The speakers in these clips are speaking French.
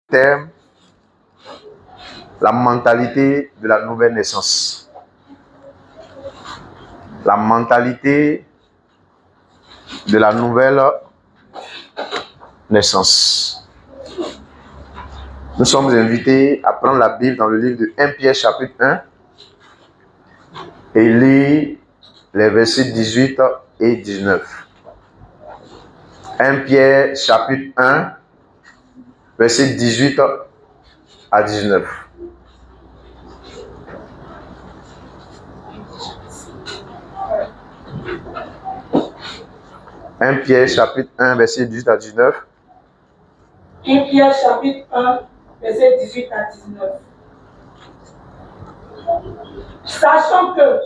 thème, la mentalité de la nouvelle naissance. La mentalité de la nouvelle naissance. Nous sommes invités à prendre la Bible dans le livre de 1 Pierre chapitre 1 et lire les versets 18 et 19. 1 Pierre chapitre 1, versets 18 à 19. Un Pierre chapitre 1, verset 18 à 19. 1 Pierre chapitre 1, verset 18 à 19. Sachant que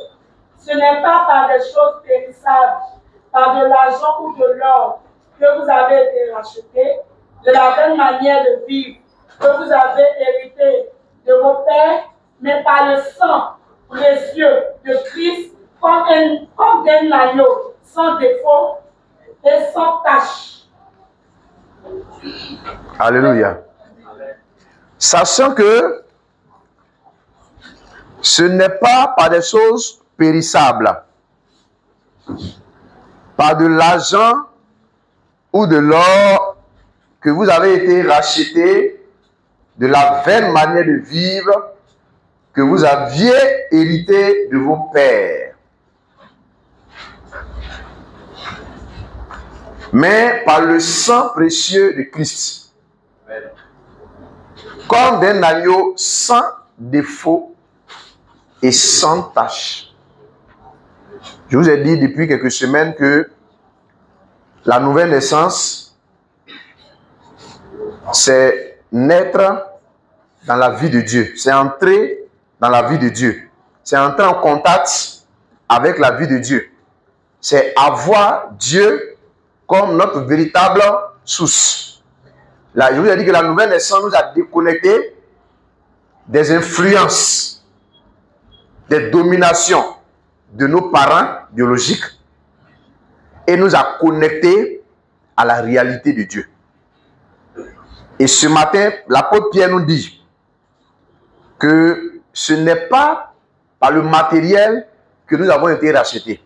ce n'est pas par des choses périssables, par de l'argent ou de l'or que vous avez été rachetés, de la même manière de vivre que vous avez hérité de vos pères, mais par le sang précieux de Christ, comme d'un agneau sans défaut et sans tache. Alléluia. Sachant que ce n'est pas par des choses périssables, par de l'argent ou de l'or que vous avez été rachetés, de la vaine manière de vivre que vous aviez hérité de vos pères, mais par le sang précieux de Christ, comme d'un agneau sans défaut et sans tache. Je vous ai dit depuis quelques semaines que la nouvelle naissance, c'est naître dans la vie de Dieu. C'est entrer dans la vie de Dieu. C'est entrer en contact avec la vie de Dieu. C'est avoir Dieu comme notre véritable source. Là, je vous ai dit que la nouvelle naissance nous a déconnectés des influences, des dominations de nos parents biologiques et nous a connectés à la réalité de Dieu. Et ce matin, l'apôtre Pierre nous dit que ce n'est pas par le matériel que nous avons été rachetés.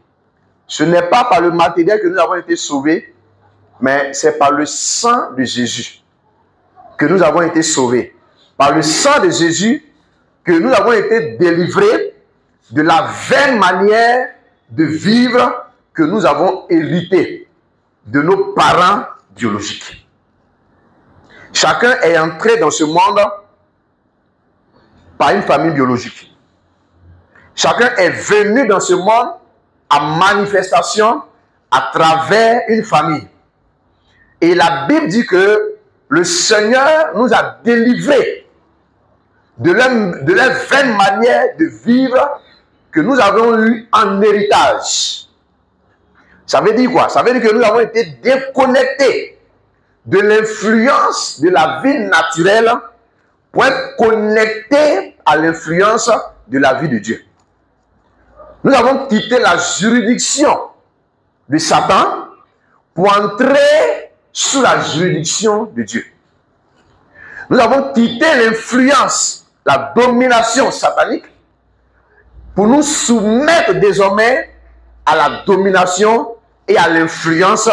Ce n'est pas par le matériel que nous avons été sauvés, mais c'est par le sang de Jésus que nous avons été sauvés. Par le sang de Jésus que nous avons été délivrés de la vaine manière de vivre que nous avons hérité de nos parents biologiques. Chacun est entré dans ce monde par une famille biologique. Chacun est venu dans ce monde à manifestation à travers une famille. Et la Bible dit que le Seigneur nous a délivrés de leur vaine manière de vivre que nous avons eu en héritage. Ça veut dire quoi? Ça veut dire que nous avons été déconnectés de l'influence de la vie naturelle pour être connectés à l'influence de la vie de Dieu. Nous avons quitté la juridiction de Satan pour entrer sous la juridiction de Dieu. Nous avons quitté l'influence, la domination satanique pour nous soumettre désormais à la domination et à l'influence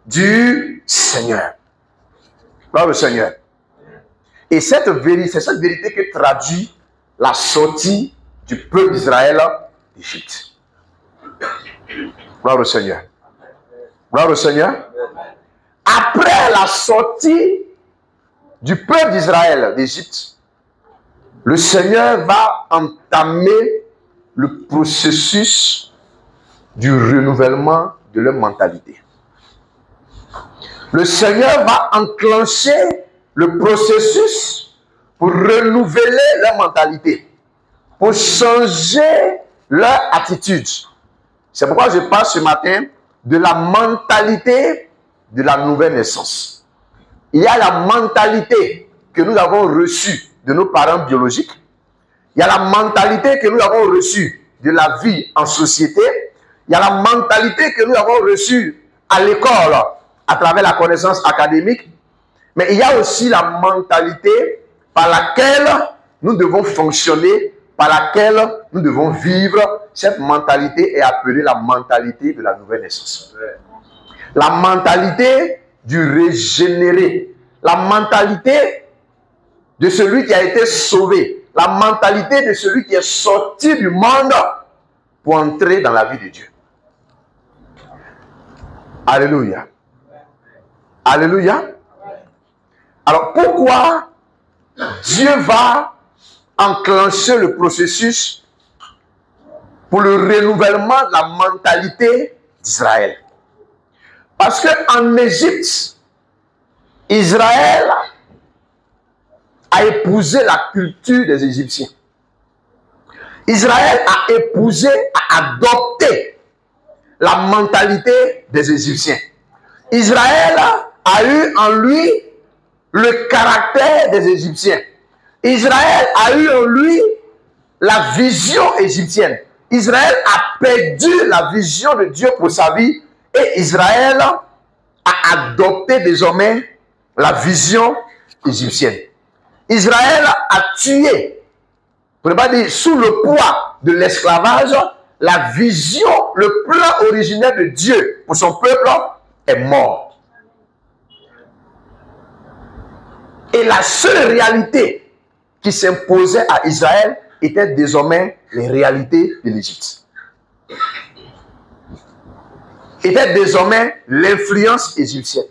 du Seigneur. Gloire au Seigneur. Et c'est cette vérité que traduit la sortie du peuple d'Israël d'Égypte. Gloire au Seigneur. Gloire au Seigneur. Après la sortie du peuple d'Israël d'Égypte, le Seigneur va entamer le processus du renouvellement de leur mentalité. Le Seigneur va enclencher le processus pour renouveler leur mentalité, pour changer leur attitude. C'est pourquoi je parle ce matin de la mentalité de la nouvelle naissance. Il y a la mentalité que nous avons reçue de nos parents biologiques. Il y a la mentalité que nous avons reçue de la vie en société. Il y a la mentalité que nous avons reçue à l'école à travers la connaissance académique. Mais il y a aussi la mentalité par laquelle nous devons fonctionner, par laquelle nous devons vivre. Cette mentalité est appelée la mentalité de la nouvelle naissance. La mentalité du régénéré. La mentalité de celui qui a été sauvé. La mentalité de celui qui est sorti du monde pour entrer dans la vie de Dieu. Alléluia. Alléluia. Alors pourquoi Dieu va enclencher le processus pour le renouvellement de la mentalité d'Israël? Parce qu'en Égypte, Israël a épousé la culture des Égyptiens. Israël a épousé, a adopté la mentalité des Égyptiens. Israël a eu en lui le caractère des Égyptiens. Israël a eu en lui la vision égyptienne. Israël a perdu la vision de Dieu pour sa vie et Israël a adopté désormais la vision égyptienne. Israël a tué, pour ne pas dire sous le poids de l'esclavage, la vision, le plan originel de Dieu pour son peuple est mort. Et la seule réalité qui s'imposait à Israël était désormais les réalités de l'Égypte. Était désormais l'influence égyptienne.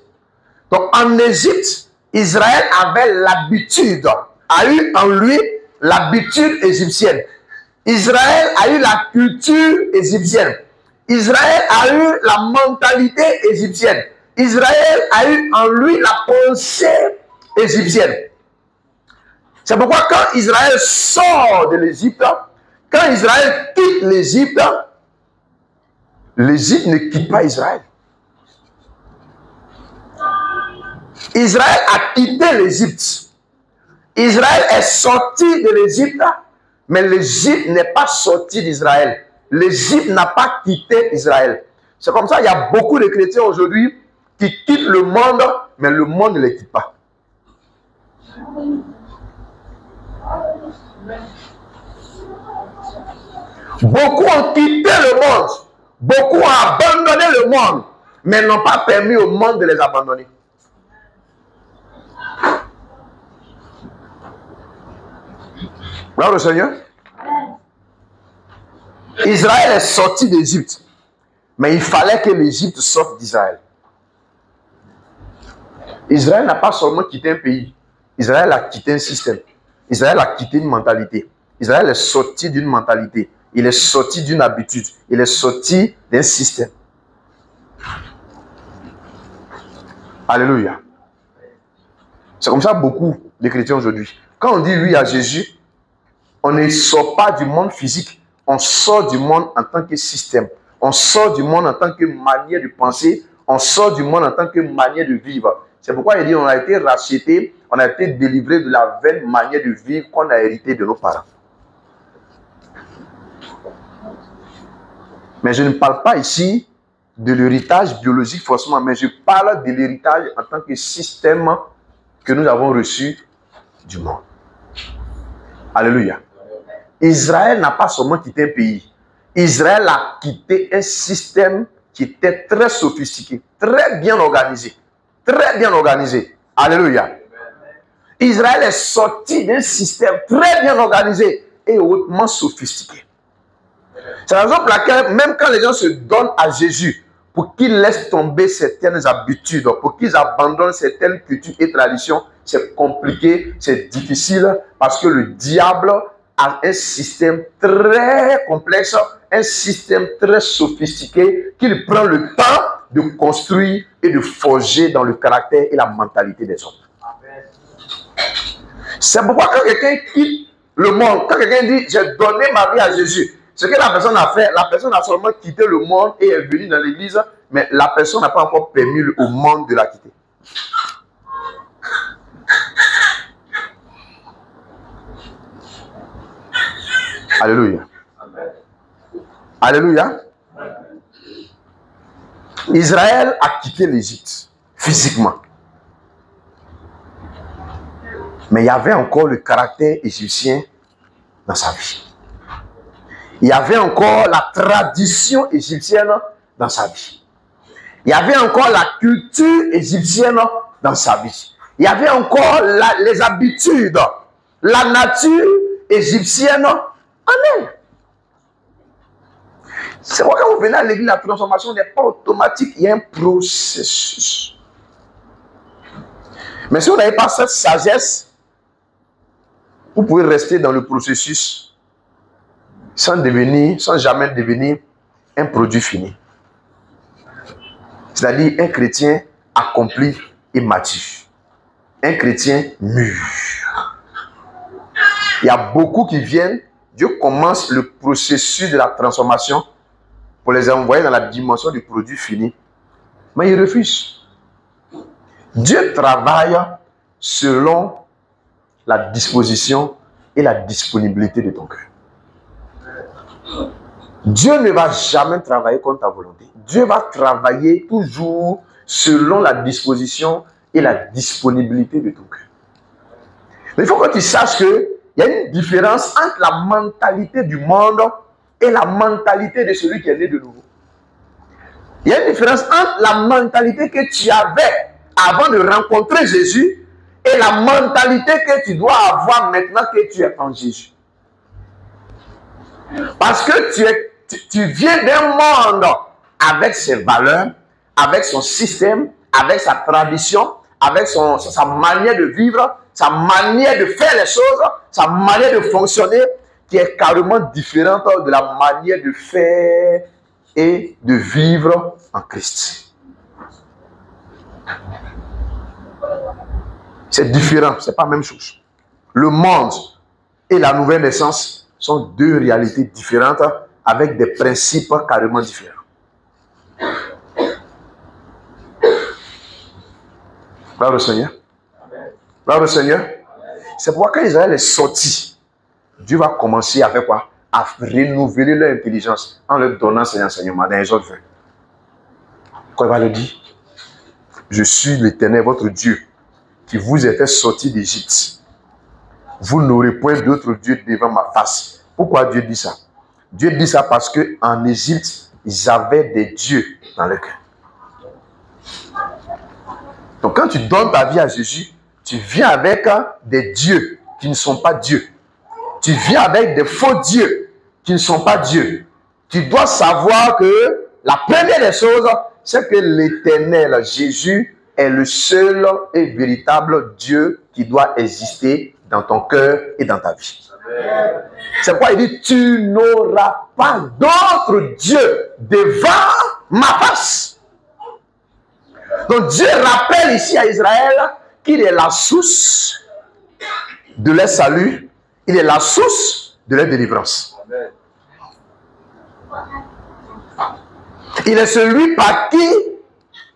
Donc en Égypte, Israël avait l'habitude, a eu en lui l'habitude égyptienne. Israël a eu la culture égyptienne. Israël a eu la mentalité égyptienne. Israël a eu en lui la pensée égyptienne. C'est pourquoi quand Israël sort de l'Égypte, quand Israël quitte l'Égypte, l'Égypte ne quitte pas Israël. Israël a quitté l'Égypte. Israël est sorti de l'Égypte, mais l'Égypte n'est pas sortie d'Israël. L'Égypte n'a pas quitté Israël. C'est comme ça, il y a beaucoup de chrétiens aujourd'hui qui quittent le monde, mais le monde ne les quitte pas. Beaucoup ont quitté le monde. Beaucoup ont abandonné le monde, mais n'ont pas permis au monde de les abandonner. Gloire au Seigneur. Israël est sorti d'Égypte, mais il fallait que l'Égypte sorte d'Israël. Israël n'a pas seulement quitté un pays. Israël a quitté un système. Israël a quitté une mentalité. Israël est sorti d'une mentalité. Il est sorti d'une habitude. Il est sorti d'un système. Alléluia. C'est comme ça beaucoup de chrétiens aujourd'hui. Quand on dit oui à Jésus, on ne sort pas du monde physique. On sort du monde en tant que système. On sort du monde en tant que manière de penser. On sort du monde en tant que manière de vivre. C'est pourquoi il dit on a été racheté, on a été délivré de la vaine manière de vivre qu'on a hérité de nos parents. Mais je ne parle pas ici de l'héritage biologique forcément, mais je parle de l'héritage en tant que système que nous avons reçu du monde. Alléluia. Israël n'a pas seulement quitté un pays. Israël a quitté un système qui était très sophistiqué, très bien organisé. Très bien organisé. Alléluia. Israël est sorti d'un système très bien organisé et hautement sophistiqué. C'est la raison pour laquelle, même quand les gens se donnent à Jésus pour qu'ils laissent tomber certaines habitudes, pour qu'ils abandonnent certaines cultures et traditions, c'est compliqué, c'est difficile, parce que le diable a un système très complexe, un système très sophistiqué qu'il prend le temps de construire et de forger dans le caractère et la mentalité des hommes. C'est pourquoi quand quelqu'un quitte le monde, quand quelqu'un dit « j'ai donné ma vie à Jésus », ce que la personne a fait, la personne a seulement quitté le monde et est venue dans l'église, mais la personne n'a pas encore permis au monde de la quitter. Alléluia. Alléluia. Israël a quitté l'Égypte physiquement. Mais il y avait encore le caractère égyptien dans sa vie. Il y avait encore la tradition égyptienne dans sa vie. Il y avait encore la culture égyptienne dans sa vie. Il y avait encore les habitudes, la nature égyptienne en elle. C'est pourquoi quand vous venez à l'église, la transformation n'est pas automatique, il y a un processus. Mais si vous n'avez pas cette sagesse, vous pouvez rester dans le processus sans jamais devenir un produit fini. C'est-à-dire un chrétien accompli et mature. Un chrétien mûr. Il y a beaucoup qui viennent, Dieu commence le processus de la transformation pour les envoyer dans la dimension du produit fini. Mais ils refusent. Dieu travaille selon la disposition et la disponibilité de ton cœur. Dieu ne va jamais travailler contre ta volonté. Dieu va travailler toujours selon la disposition et la disponibilité de ton cœur. Mais il faut que tu saches qu'il y a une différence entre la mentalité du monde et la mentalité de celui qui est né de nouveau. Il y a une différence entre la mentalité que tu avais avant de rencontrer Jésus et la mentalité que tu dois avoir maintenant que tu es en Jésus. Parce que tu viens d'un monde avec ses valeurs, avec son système, avec sa tradition, avec sa manière de vivre, sa manière de faire les choses, sa manière de fonctionner, qui est carrément différente de la manière de faire et de vivre en Christ. C'est différent, ce n'est pas la même chose. Le monde et la nouvelle naissance sont deux réalités différentes avec des principes carrément différents. Gloire au Seigneur. Gloire au Seigneur. C'est pourquoi quand Israël est sorti, Dieu va commencer à faire quoi? À renouveler leur intelligence en leur donnant ces enseignements dans les autres versets. Quand il va leur dire, je suis l'Éternel, votre Dieu, qui vous a fait sortir d'Égypte. Vous n'aurez point d'autre Dieu devant ma face. Pourquoi Dieu dit ça? Dieu dit ça parce qu'en Égypte, ils avaient des dieux dans le cœur. Donc quand tu donnes ta vie à Jésus, tu viens avec des dieux qui ne sont pas Dieu. Tu viens avec des faux dieux qui ne sont pas Dieu. Tu dois savoir que la première des choses, c'est que l'Éternel, Jésus, est le seul et véritable Dieu qui doit exister dans ton cœur et dans ta vie. C'est pourquoi il dit, tu n'auras pas d'autre Dieu devant ma face. Donc Dieu rappelle ici à Israël qu'il est la source de leur salut, il est la source de leur délivrance. Il est celui par qui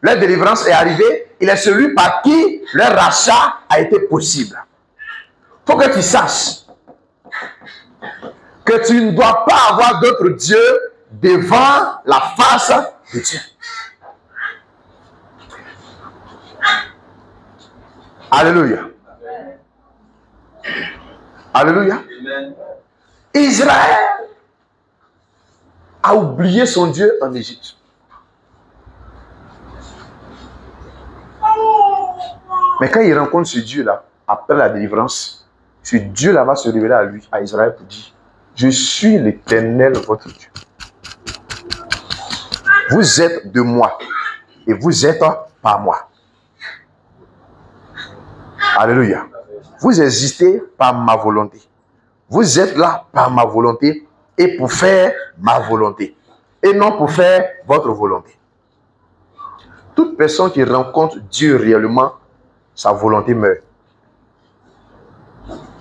leur délivrance est arrivée, il est celui par qui leur rachat a été possible. Il faut que tu saches que tu ne dois pas avoir d'autre Dieu devant la face de Dieu. Alléluia. Alléluia. Israël a oublié son Dieu en Égypte. Mais quand il rencontre ce Dieu-là, après la délivrance, ce Dieu-là va se révéler à lui, à Israël, pour dire, je suis l'Éternel, votre Dieu. Vous êtes de moi et vous êtes par moi. Alléluia. Vous existez par ma volonté. Vous êtes là par ma volonté et pour faire ma volonté. Et non pour faire votre volonté. Toute personne qui rencontre Dieu réellement, sa volonté meurt.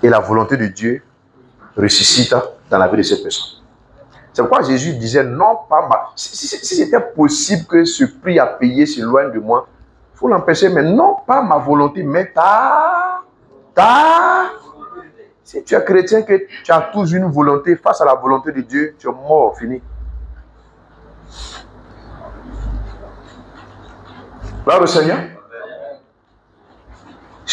Et la volonté de Dieu ressuscite dans la vie de cette personne. C'est pourquoi Jésus disait, non pas ma... Si c'était possible que ce prix à payer s'éloigne de moi, il faut l'empêcher, mais non pas ma volonté, mais Si tu es chrétien, que tu as toujours une volonté face à la volonté de Dieu, tu es mort, fini. Gloire au Seigneur.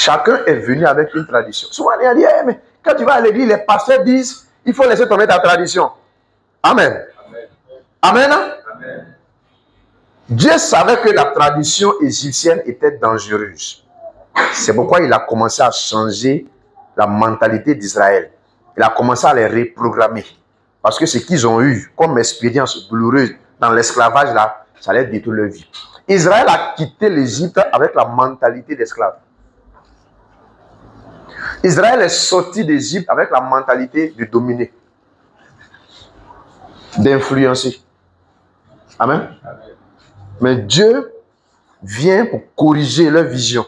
Chacun est venu avec une tradition. Souvent, il y a dit, hey, mais quand tu vas à l'église, les pasteurs disent, il faut laisser tomber ta tradition. Amen. Amen. Amen. Amen. Dieu savait que la tradition égyptienne était dangereuse. C'est pourquoi il a commencé à changer la mentalité d'Israël. Il a commencé à les reprogrammer. Parce que ce qu'ils ont eu comme expérience douloureuse dans l'esclavage, là, ça allait détruire leur vie. Israël a quitté l'Égypte avec la mentalité d'esclave. Israël est sorti d'Égypte avec la mentalité de dominer, d'influencer. Amen. Amen. Mais Dieu vient pour corriger leur vision.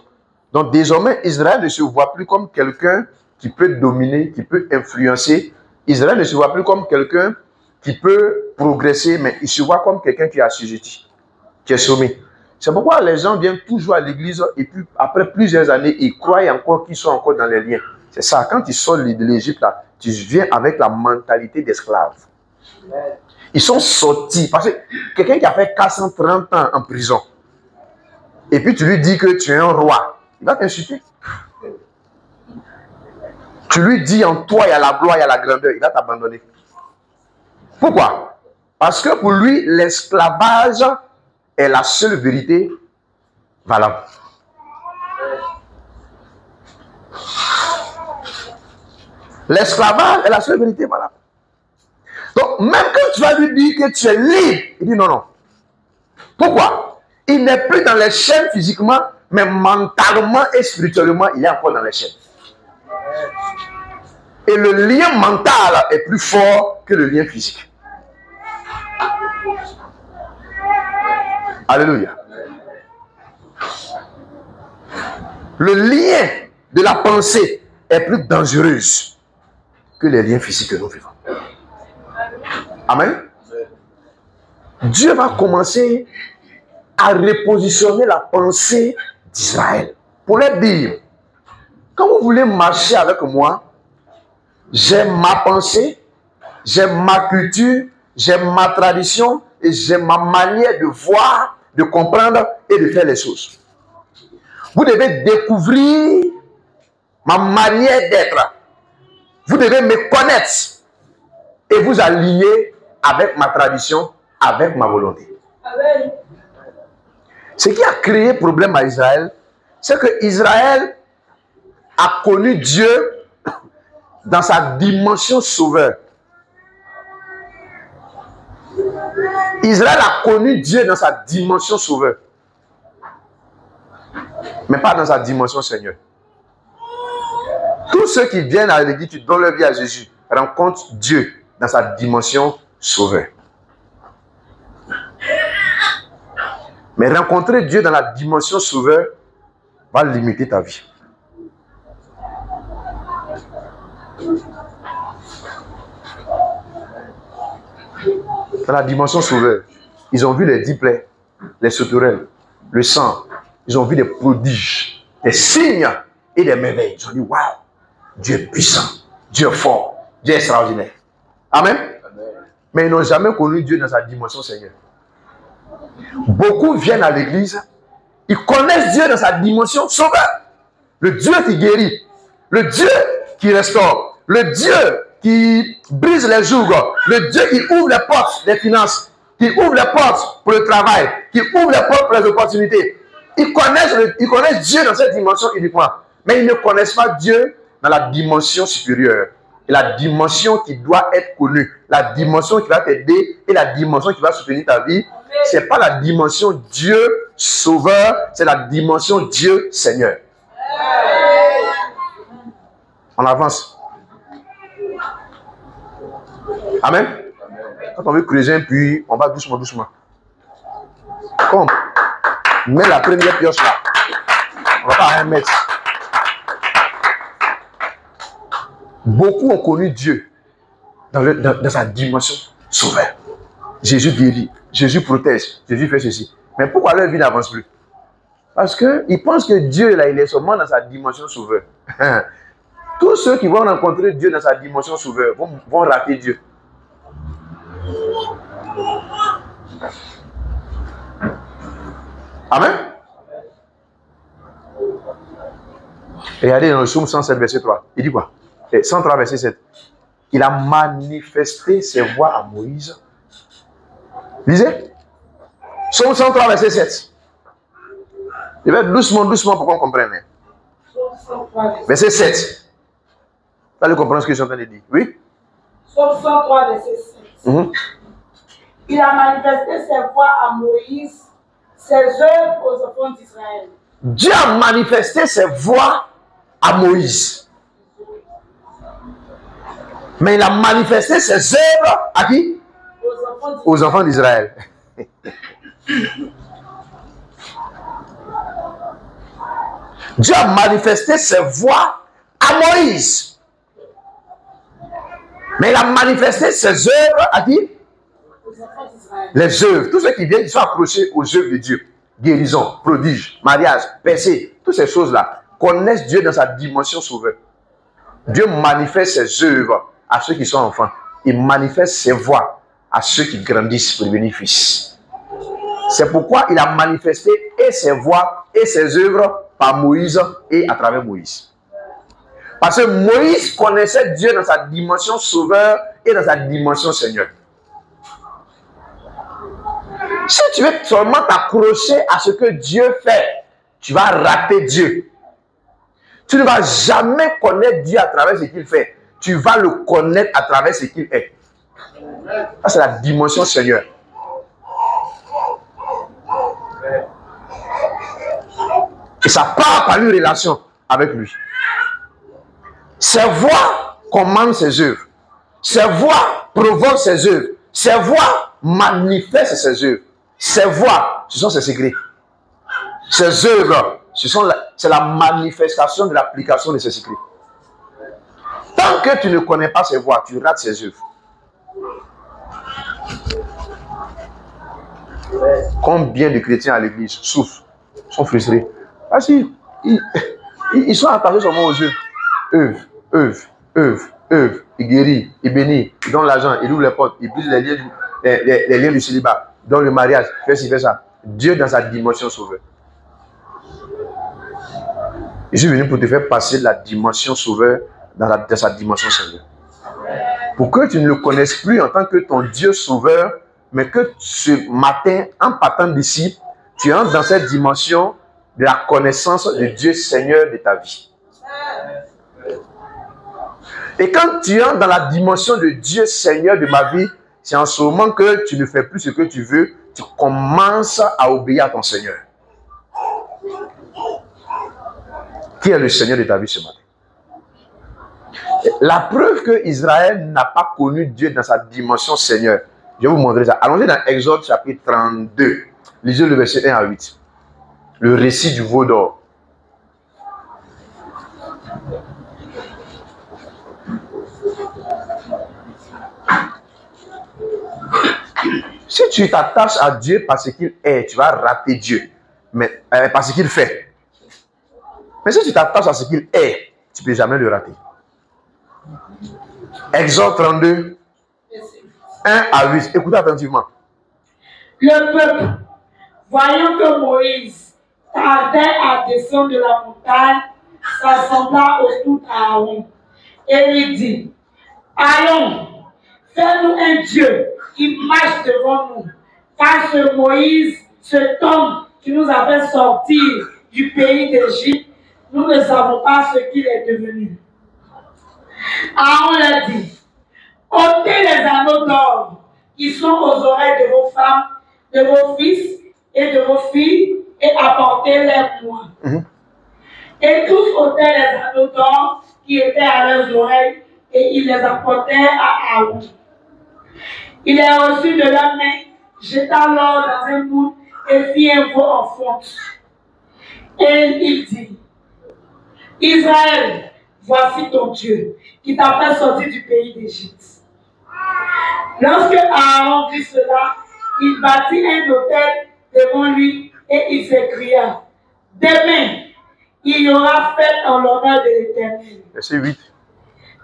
Donc désormais, Israël ne se voit plus comme quelqu'un qui peut dominer, qui peut influencer. Israël ne se voit plus comme quelqu'un qui peut progresser, mais il se voit comme quelqu'un qui est assujetti, qui est soumis. C'est pourquoi les gens viennent toujours à l'église et puis après plusieurs années, ils croient encore qu'ils sont encore dans les liens. C'est ça, quand ils sortent de l'Égypte, là, tu viens avec la mentalité d'esclave. Ils sont sortis, parce que quelqu'un qui a fait 430 ans en prison, et puis tu lui dis que tu es un roi, il va t'insulter. Tu lui dis en toi, il y a la gloire, il y a la grandeur, il va t'abandonner. Pourquoi? Parce que pour lui, l'esclavage est la seule vérité valable. L'esclavage est la seule vérité valable. Donc, même quand tu vas lui dire que tu es libre, il dit non, non. Pourquoi? Il n'est plus dans les chaînes physiquement, mais mentalement et spirituellement, il est encore dans les chaînes. Et le lien mental est plus fort que le lien physique. Alléluia. Le lien de la pensée est plus dangereux que les liens physiques que nous vivons. Amen. Dieu va commencer à repositionner la pensée d'Israël pour leur dire, quand vous voulez marcher avec moi, j'ai ma pensée, j'ai ma culture, j'ai ma tradition et j'ai ma manière de voir, de comprendre et de faire les choses. Vous devez découvrir ma manière d'être. Vous devez me connaître et vous aligner avec ma tradition, avec ma volonté. Amen. Ce qui a créé problème à Israël, c'est que Israël a connu Dieu dans sa dimension sauveur. Israël a connu Dieu dans sa dimension sauveur. Mais pas dans sa dimension Seigneur. Tous ceux qui viennent à l'église, qui donnent leur vie à Jésus, rencontrent Dieu dans sa dimension sauveur. Mais rencontrer Dieu dans la dimension sauveur va limiter ta vie. Dans la dimension sauveur, ils ont vu les 10 plaies, les sauterelles, le sang. Ils ont vu des prodiges, des signes et des merveilles. Ils ont dit, waouh, Dieu est puissant, Dieu est fort, Dieu est extraordinaire. Amen. Amen. Mais ils n'ont jamais connu Dieu dans sa dimension Seigneur. Beaucoup viennent à l'église, ils connaissent Dieu dans sa dimension sauveur. Le Dieu qui guérit, le Dieu qui restaure, le Dieu qui brise les jougs, le Dieu qui ouvre les portes des finances, qui ouvre les portes pour le travail, qui ouvre les portes pour les opportunités. Ils connaissent Dieu dans cette dimension uniquement, mais ils ne connaissent pas Dieu dans la dimension supérieure. Et la dimension qui doit être connue, la dimension qui va t'aider et la dimension qui va soutenir ta vie, ce n'est pas la dimension Dieu sauveur, c'est la dimension Dieu Seigneur. On avance. Amen. Quand on veut creuser un puits, on va doucement, doucement. Comme, mets la première pioche là. On va pas à 1 mètre. Beaucoup ont connu Dieu dans sa dimension sauveur. Jésus guérit, Jésus protège, Jésus fait ceci. Mais pourquoi leur vie n'avance plus? Parce qu'ils pensent que Dieu, là, il est seulement dans sa dimension sauveur. Tous ceux qui vont rencontrer Dieu dans sa dimension sauveur vont rater Dieu. Amen. Regardez dans le psaume 107, verset 3. Il dit quoi? 103, verset 7. Il a manifesté ses voies à Moïse. Lisez. Psaume 103, verset 7. Je vais doucement pour qu'on comprenne. Verset 7. Vous allez comprendre ce que je suis en train de dire. Oui? Psaume 103, verset 7. Il a manifesté ses voies à Moïse, ses œuvres aux enfants d'Israël. Dieu a manifesté ses voies à Moïse. Mais il a manifesté ses œuvres à qui? Aux enfants d'Israël. Dieu a manifesté ses voies à Moïse. Mais il a manifesté ses œuvres à qui? Les œuvres. Tous ceux qui viennent, ils sont accrochés aux œuvres de Dieu. Guérison, prodige, mariage, percée, toutes ces choses-là connaissent Dieu dans sa dimension sauveur. Dieu manifeste ses œuvres à ceux qui sont enfants. Il manifeste ses voies à ceux qui grandissent pour devenir fils. C'est pourquoi il a manifesté et ses voies et ses œuvres par Moïse et à travers Moïse. Parce que Moïse connaissait Dieu dans sa dimension sauveur et dans sa dimension Seigneur. Si tu veux seulement t'accrocher à ce que Dieu fait, tu vas rater Dieu. Tu ne vas jamais connaître Dieu à travers ce qu'il fait. Tu vas le connaître à travers ce qu'il est. Ça, c'est la dimension Seigneur. Et ça part par une relation avec lui. Ses voix commandent ses œuvres. Ses voix provoquent ses œuvres. Ses voix manifestent ses œuvres. Ses voix, ce sont ses secrets. Ses œuvres, c'est la manifestation de l'application de ses secrets. Tant que tu ne connais pas ses voix, tu rates ses œuvres. Combien de chrétiens à l'église souffrent, sont frustrés? Parce qu'ils sont attachés seulement aux œuvres. Œuvres. Il guérit, il bénit, il donne l'argent, il ouvre les portes, il brise les liens du célibat, donne le mariage, fait ci, fait ça. Dieu dans sa dimension sauveur. Je suis venu pour te faire passer de la dimension sauveur dans sa dimension Seigneur. Pour que tu ne le connaisses plus en tant que ton Dieu sauveur, mais que ce matin, en partant d'ici, tu entres dans cette dimension de la connaissance de Dieu Seigneur de ta vie. Et quand tu entres dans la dimension de Dieu Seigneur de ma vie, c'est en ce moment que tu ne fais plus ce que tu veux, tu commences à obéir à ton Seigneur. Qui est le Seigneur de ta vie ce matin? La preuve que Israël n'a pas connu Dieu dans sa dimension Seigneur, je vais vous montrer ça. Allons-y dans Exode chapitre 32. Lisez le verset 1 à 8. Le récit du veau d'or. Si tu t'attaches à Dieu parce qu'il est, tu vas rater Dieu. Mais parce qu'il fait. Mais si tu t'attaches à ce qu'il est, tu ne peux jamais le rater. Exode 32, 1 à 8. Écoutez attentivement. Le peuple, voyant que Moïse tardait à descendre de la montagne, s'assembla autour d'Aaron et lui dit: allons, fais-nous un Dieu qui marche devant nous. Car ce Moïse, cet homme qui nous a fait sortir du pays d'Égypte, nous ne savons pas ce qu'il est devenu. Aaron leur dit: ôtez les anneaux d'or qui sont aux oreilles de vos femmes, de vos fils et de vos filles, et apportez-les moi. Et tous ôtaient les anneaux d'or qui étaient à leurs oreilles, et ils les apportèrent à Aaron. Il les reçut de leurs mains, jeta l'or dans un moule et fit un veau en fonte. Et il dit: Israël, voici ton Dieu, qui t'a fait sortir du pays d'Égypte. Lorsque Aaron vit cela, il bâtit un autel devant lui et il s'écria: demain, il y aura fête en l'honneur de l'Éternel. Verset 8.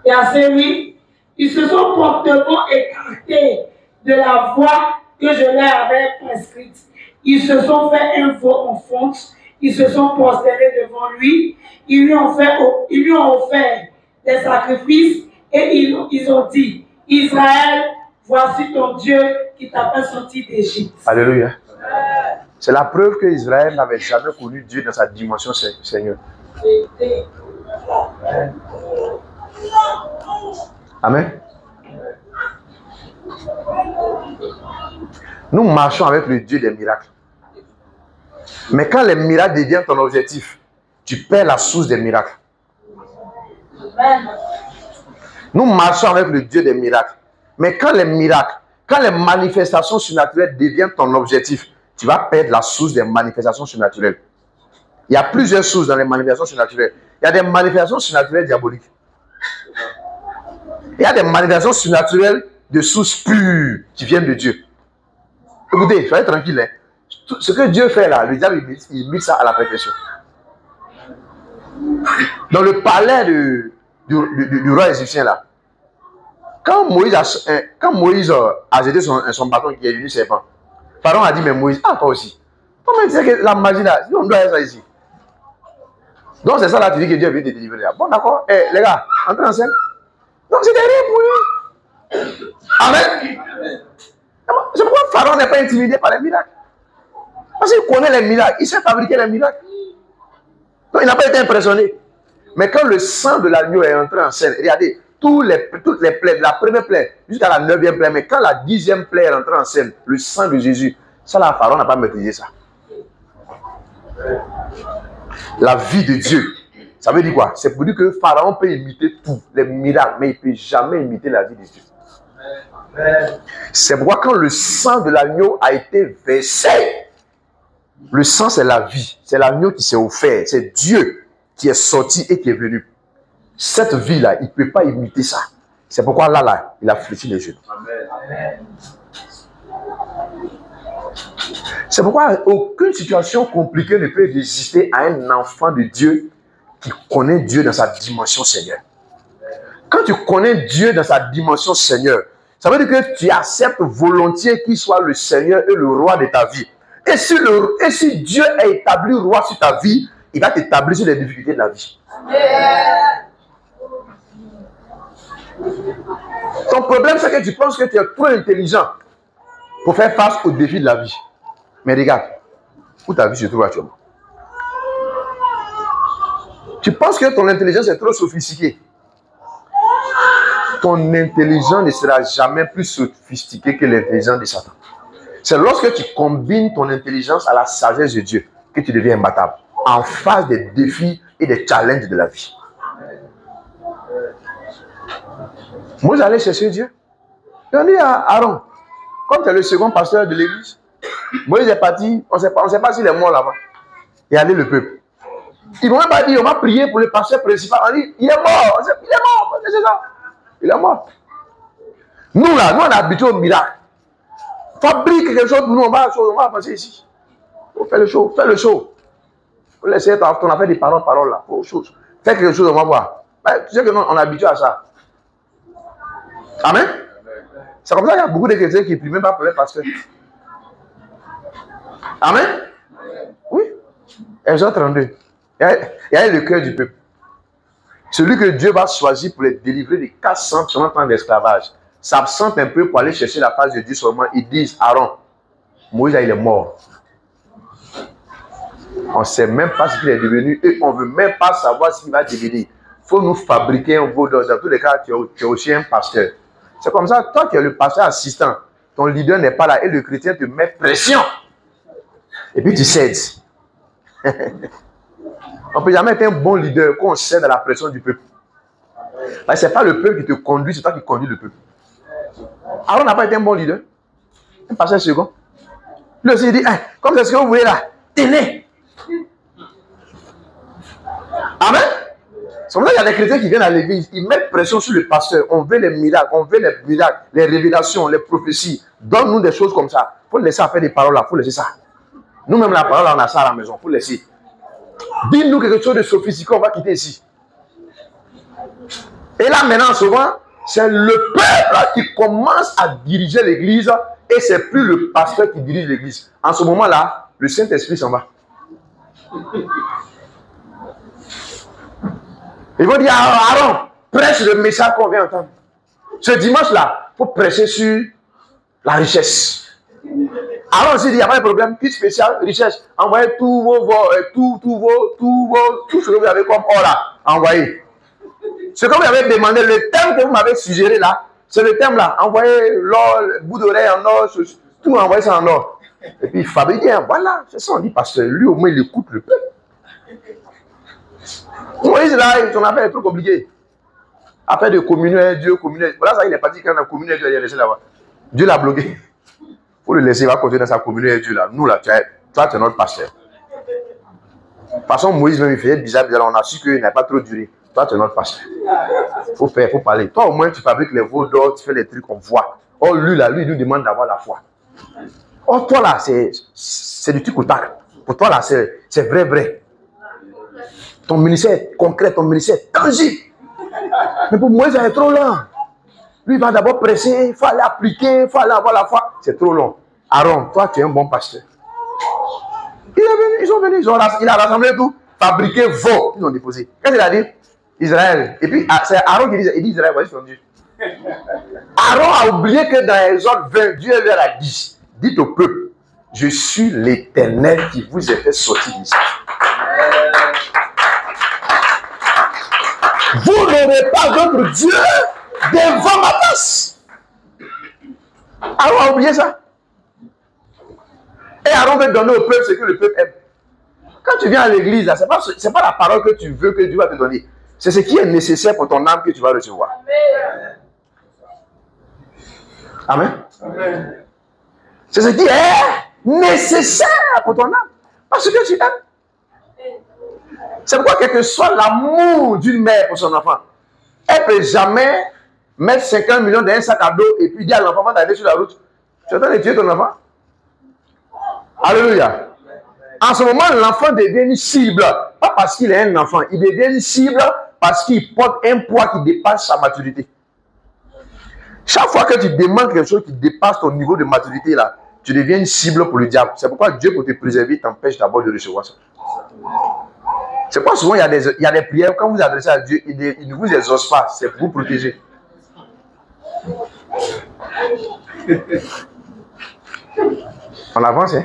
Verset 8. Ils se sont promptement écartés de la voie que je leur avais prescrite. Ils se sont fait un veau en fonte Ils se sont prosternés devant lui. Ils lui ont offert des sacrifices et ils ont dit, Israël, voici ton Dieu qui t'a fait sortir d'Égypte. Alléluia. C'est la preuve que Israël n'avait jamais connu Dieu dans sa dimension Seigneur. Amen. Nous marchons avec le Dieu des miracles. Mais quand les miracles deviennent ton objectif, tu perds la source des miracles. Nous marchons avec le Dieu des miracles. Mais quand les miracles, quand les manifestations surnaturelles deviennent ton objectif, tu vas perdre la source des manifestations surnaturelles. Il y a plusieurs sources dans les manifestations surnaturelles. Il y a des manifestations surnaturelles diaboliques. Il y a des manifestations surnaturelles de sources pures qui viennent de Dieu. Écoutez, soyez tranquille. Hein. Ce que Dieu fait là, le diable, il met ça à la perfection. Dans le palais du roi égyptien là, quand Moïse a jeté son bâton qui est devenu serpent, Pharaon a dit, mais Moïse, toi aussi. Comment tu sais que la magie là, on doit être ça ici. Donc c'est ça là, tu dis que Dieu vient te délivrer là. Bon d'accord, les gars, entrez en scène. Donc c'est terrible pour lui. Amen. C'est pourquoi Pharaon n'est pas intimidé par les miracles. Parce qu'il connaît les miracles, il sait fabriquer les miracles. Donc il n'a pas été impressionné. Mais quand le sang de l'agneau est entré en scène, regardez, toutes les plaies, de la première plaie jusqu'à la 9e plaie, mais quand la 10e plaie est entrée en scène, le sang de Jésus, ça là, Pharaon n'a pas maîtrisé ça. La vie de Dieu, ça veut dire quoi? C'est pour dire que Pharaon peut imiter tous les miracles, mais il ne peut jamais imiter la vie de Dieu. C'est pourquoi quand le sang de l'agneau a été versé, le sang c'est la vie, c'est l'agneau qui s'est offert, c'est Dieu qui est sorti et qui est venu. Cette vie-là, il ne peut pas imiter ça. C'est pourquoi là, il a fléchi les genoux. C'est pourquoi aucune situation compliquée ne peut résister à un enfant de Dieu qui connaît Dieu dans sa dimension Seigneur. Quand tu connais Dieu dans sa dimension Seigneur, ça veut dire que tu acceptes volontiers qu'il soit le Seigneur et le roi de ta vie. Et si Dieu est établi roi sur ta vie, il va t'établir sur les difficultés de la vie. Ton problème, c'est que tu penses que tu es trop intelligent pour faire face aux défis de la vie. Mais regarde, où ta vie se trouve actuellement. Tu penses que ton intelligence est trop sophistiquée. Ton intelligence ne sera jamais plus sophistiquée que l'intelligence de Satan. C'est lorsque tu combines ton intelligence à la sagesse de Dieu que tu deviens imbattable en face des défis et des challenges de la vie. Moi, j'allais chercher Dieu. J'ai dit à Aaron, comme tu es le second pasteur de l'église, Moïse est parti, on ne sait pas s'il est mort là-bas. Il a allé le peuple. Ils ne m'ont pas dit, on va prier pour le pasteur principal. On dit, il est mort, il est mort, c'est ça. Il est mort. Nous là, nous on est habitués au miracle. Fabrique quelque chose pour nous, on va passer ici. Faut faire le show, fais le show. Faut laisser ton affaire des paroles là. Fais quelque chose, on va voir. Tu sais que nous, on est habitués à ça. Amen. C'est comme ça qu'il y a beaucoup de chrétiens qui ne prient même pas pour les pasteurs. Amen. Oui. Exode 32. Il y a le cœur du peuple. Celui que Dieu va choisir pour les délivrer de 430 ans d'esclavage s'absente un peu pour aller chercher la face de Dieu seulement. Ils disent, Aaron, Moïse il est mort. On ne sait même pas ce qu'il est devenu et on ne veut même pas savoir ce qu'il va devenir. Il faut nous fabriquer un veau d'or. Dans tous les cas, tu es aussi un pasteur. C'est comme ça, toi qui es le pasteur assistant, ton leader n'est pas là et le chrétien te met pression. Et puis tu cèdes. On ne peut jamais être un bon leader quand on cède à la pression du peuple. Ce n'est pas le peuple qui te conduit, c'est toi qui conduis le peuple. Aaron n'a pas été un bon leader. Un pasteur second. Lui aussi il dit, comme c'est ce que vous voulez là, tenez. Amen. C'est comme ça qu'il y a des chrétiens qui viennent à l'église, ils mettent pression sur le pasteur. On veut les miracles, les révélations, les prophéties. Donne-nous des choses comme ça. Il faut laisser faire des paroles là, il faut laisser ça. Nous-mêmes, la parole, on a ça à la maison, il faut laisser. Dis-nous quelque chose de sophistiqué, on va quitter ici. Et là, maintenant, souvent, c'est le peuple qui commence à diriger l'église et c'est plus le pasteur qui dirige l'église. En ce moment-là, le Saint-Esprit s'en va. Ils vont dire, Aaron, prêche le message qu'on vient entendre. Ce dimanche-là, il faut prêcher sur la richesse. Aaron aussi dit, il n'y a pas de problème, kit spécial, richesse. Envoyez tout ce que vous avez comme or là. Envoyez. Ce que vous avez demandé, le thème que vous m'avez suggéré là, c'est le thème là. Envoyez l'or, le bout d'oreille en or, tout envoyez ça en or. Et puis Fabrice dit, voilà, c'est ça on dit, parce que lui au moins il écoute le peuple. Moïse là, son affaire est trop compliquée. Après de communier avec Dieu, communier. Voilà ça, il est parti quand on a communié avec Dieu, il est laissé là-bas. Dieu l'a bloqué. Il faut le laisser, il va continuer dans sa communion avec Dieu là. Nous là, toi tu es notre pasteur. De toute façon, Moïse même il faisait bizarre, on a su qu'il n'a pas trop duré. Toi tu es notre pasteur. Il faut faire, il faut parler. Toi au moins tu fabriques les veaux d'or, tu fais les trucs qu'on voit. Or lui là, lui il nous demande d'avoir la foi. Or toi là, c'est du truc au tac. Pour toi là, c'est vrai. Ton ministère est concret, ton ministère est tangible. Mais pour Moïse, il est trop lent. Lui, il va d'abord presser, il faut aller appliquer, il faut aller avoir la foi. C'est trop long. Aaron, toi, tu es un bon pasteur. Ils sont venus, il a rassemblé tout, fabriqué veau. Ils ont déposé. Qu'est-ce qu'il a dit? Israël. Et puis, c'est Aaron qui dit, Israël, voici son Dieu. Aaron a oublié que dans Exode 20, Dieu leur a dit, dites au peuple, je suis l'Éternel qui vous a fait sortir d'Égypte. Vous n'aurez pas d'autre Dieu devant ma face. Aaron a oublié ça. Et Aaron veut donner au peuple ce que le peuple aime. Quand tu viens à l'église, ce n'est pas la parole que tu veux que Dieu va te donner. C'est ce qui est nécessaire pour ton âme que tu vas recevoir. Amen. Amen. C'est ce qui est nécessaire pour ton âme. Parce que tu aimes. C'est pourquoi, quel que soit l'amour d'une mère pour son enfant, elle ne peut jamais mettre 50 millions dans un sac à dos et puis dire à l'enfant d'aller sur la route. Tu es en train de tuer ton enfant. Alléluia. En ce moment, l'enfant devient une cible. Pas parce qu'il est un enfant. Il devient une cible parce qu'il porte un poids qui dépasse sa maturité. Chaque fois que tu demandes quelque chose qui dépasse ton niveau de maturité, là, tu deviens une cible pour le diable. C'est pourquoi Dieu, pour te préserver, t'empêche d'abord de recevoir ça. C'est pourquoi souvent il y a des prières, quand vous adressez à Dieu, il ne vous exauce pas, c'est pour vous protéger. On avance, hein?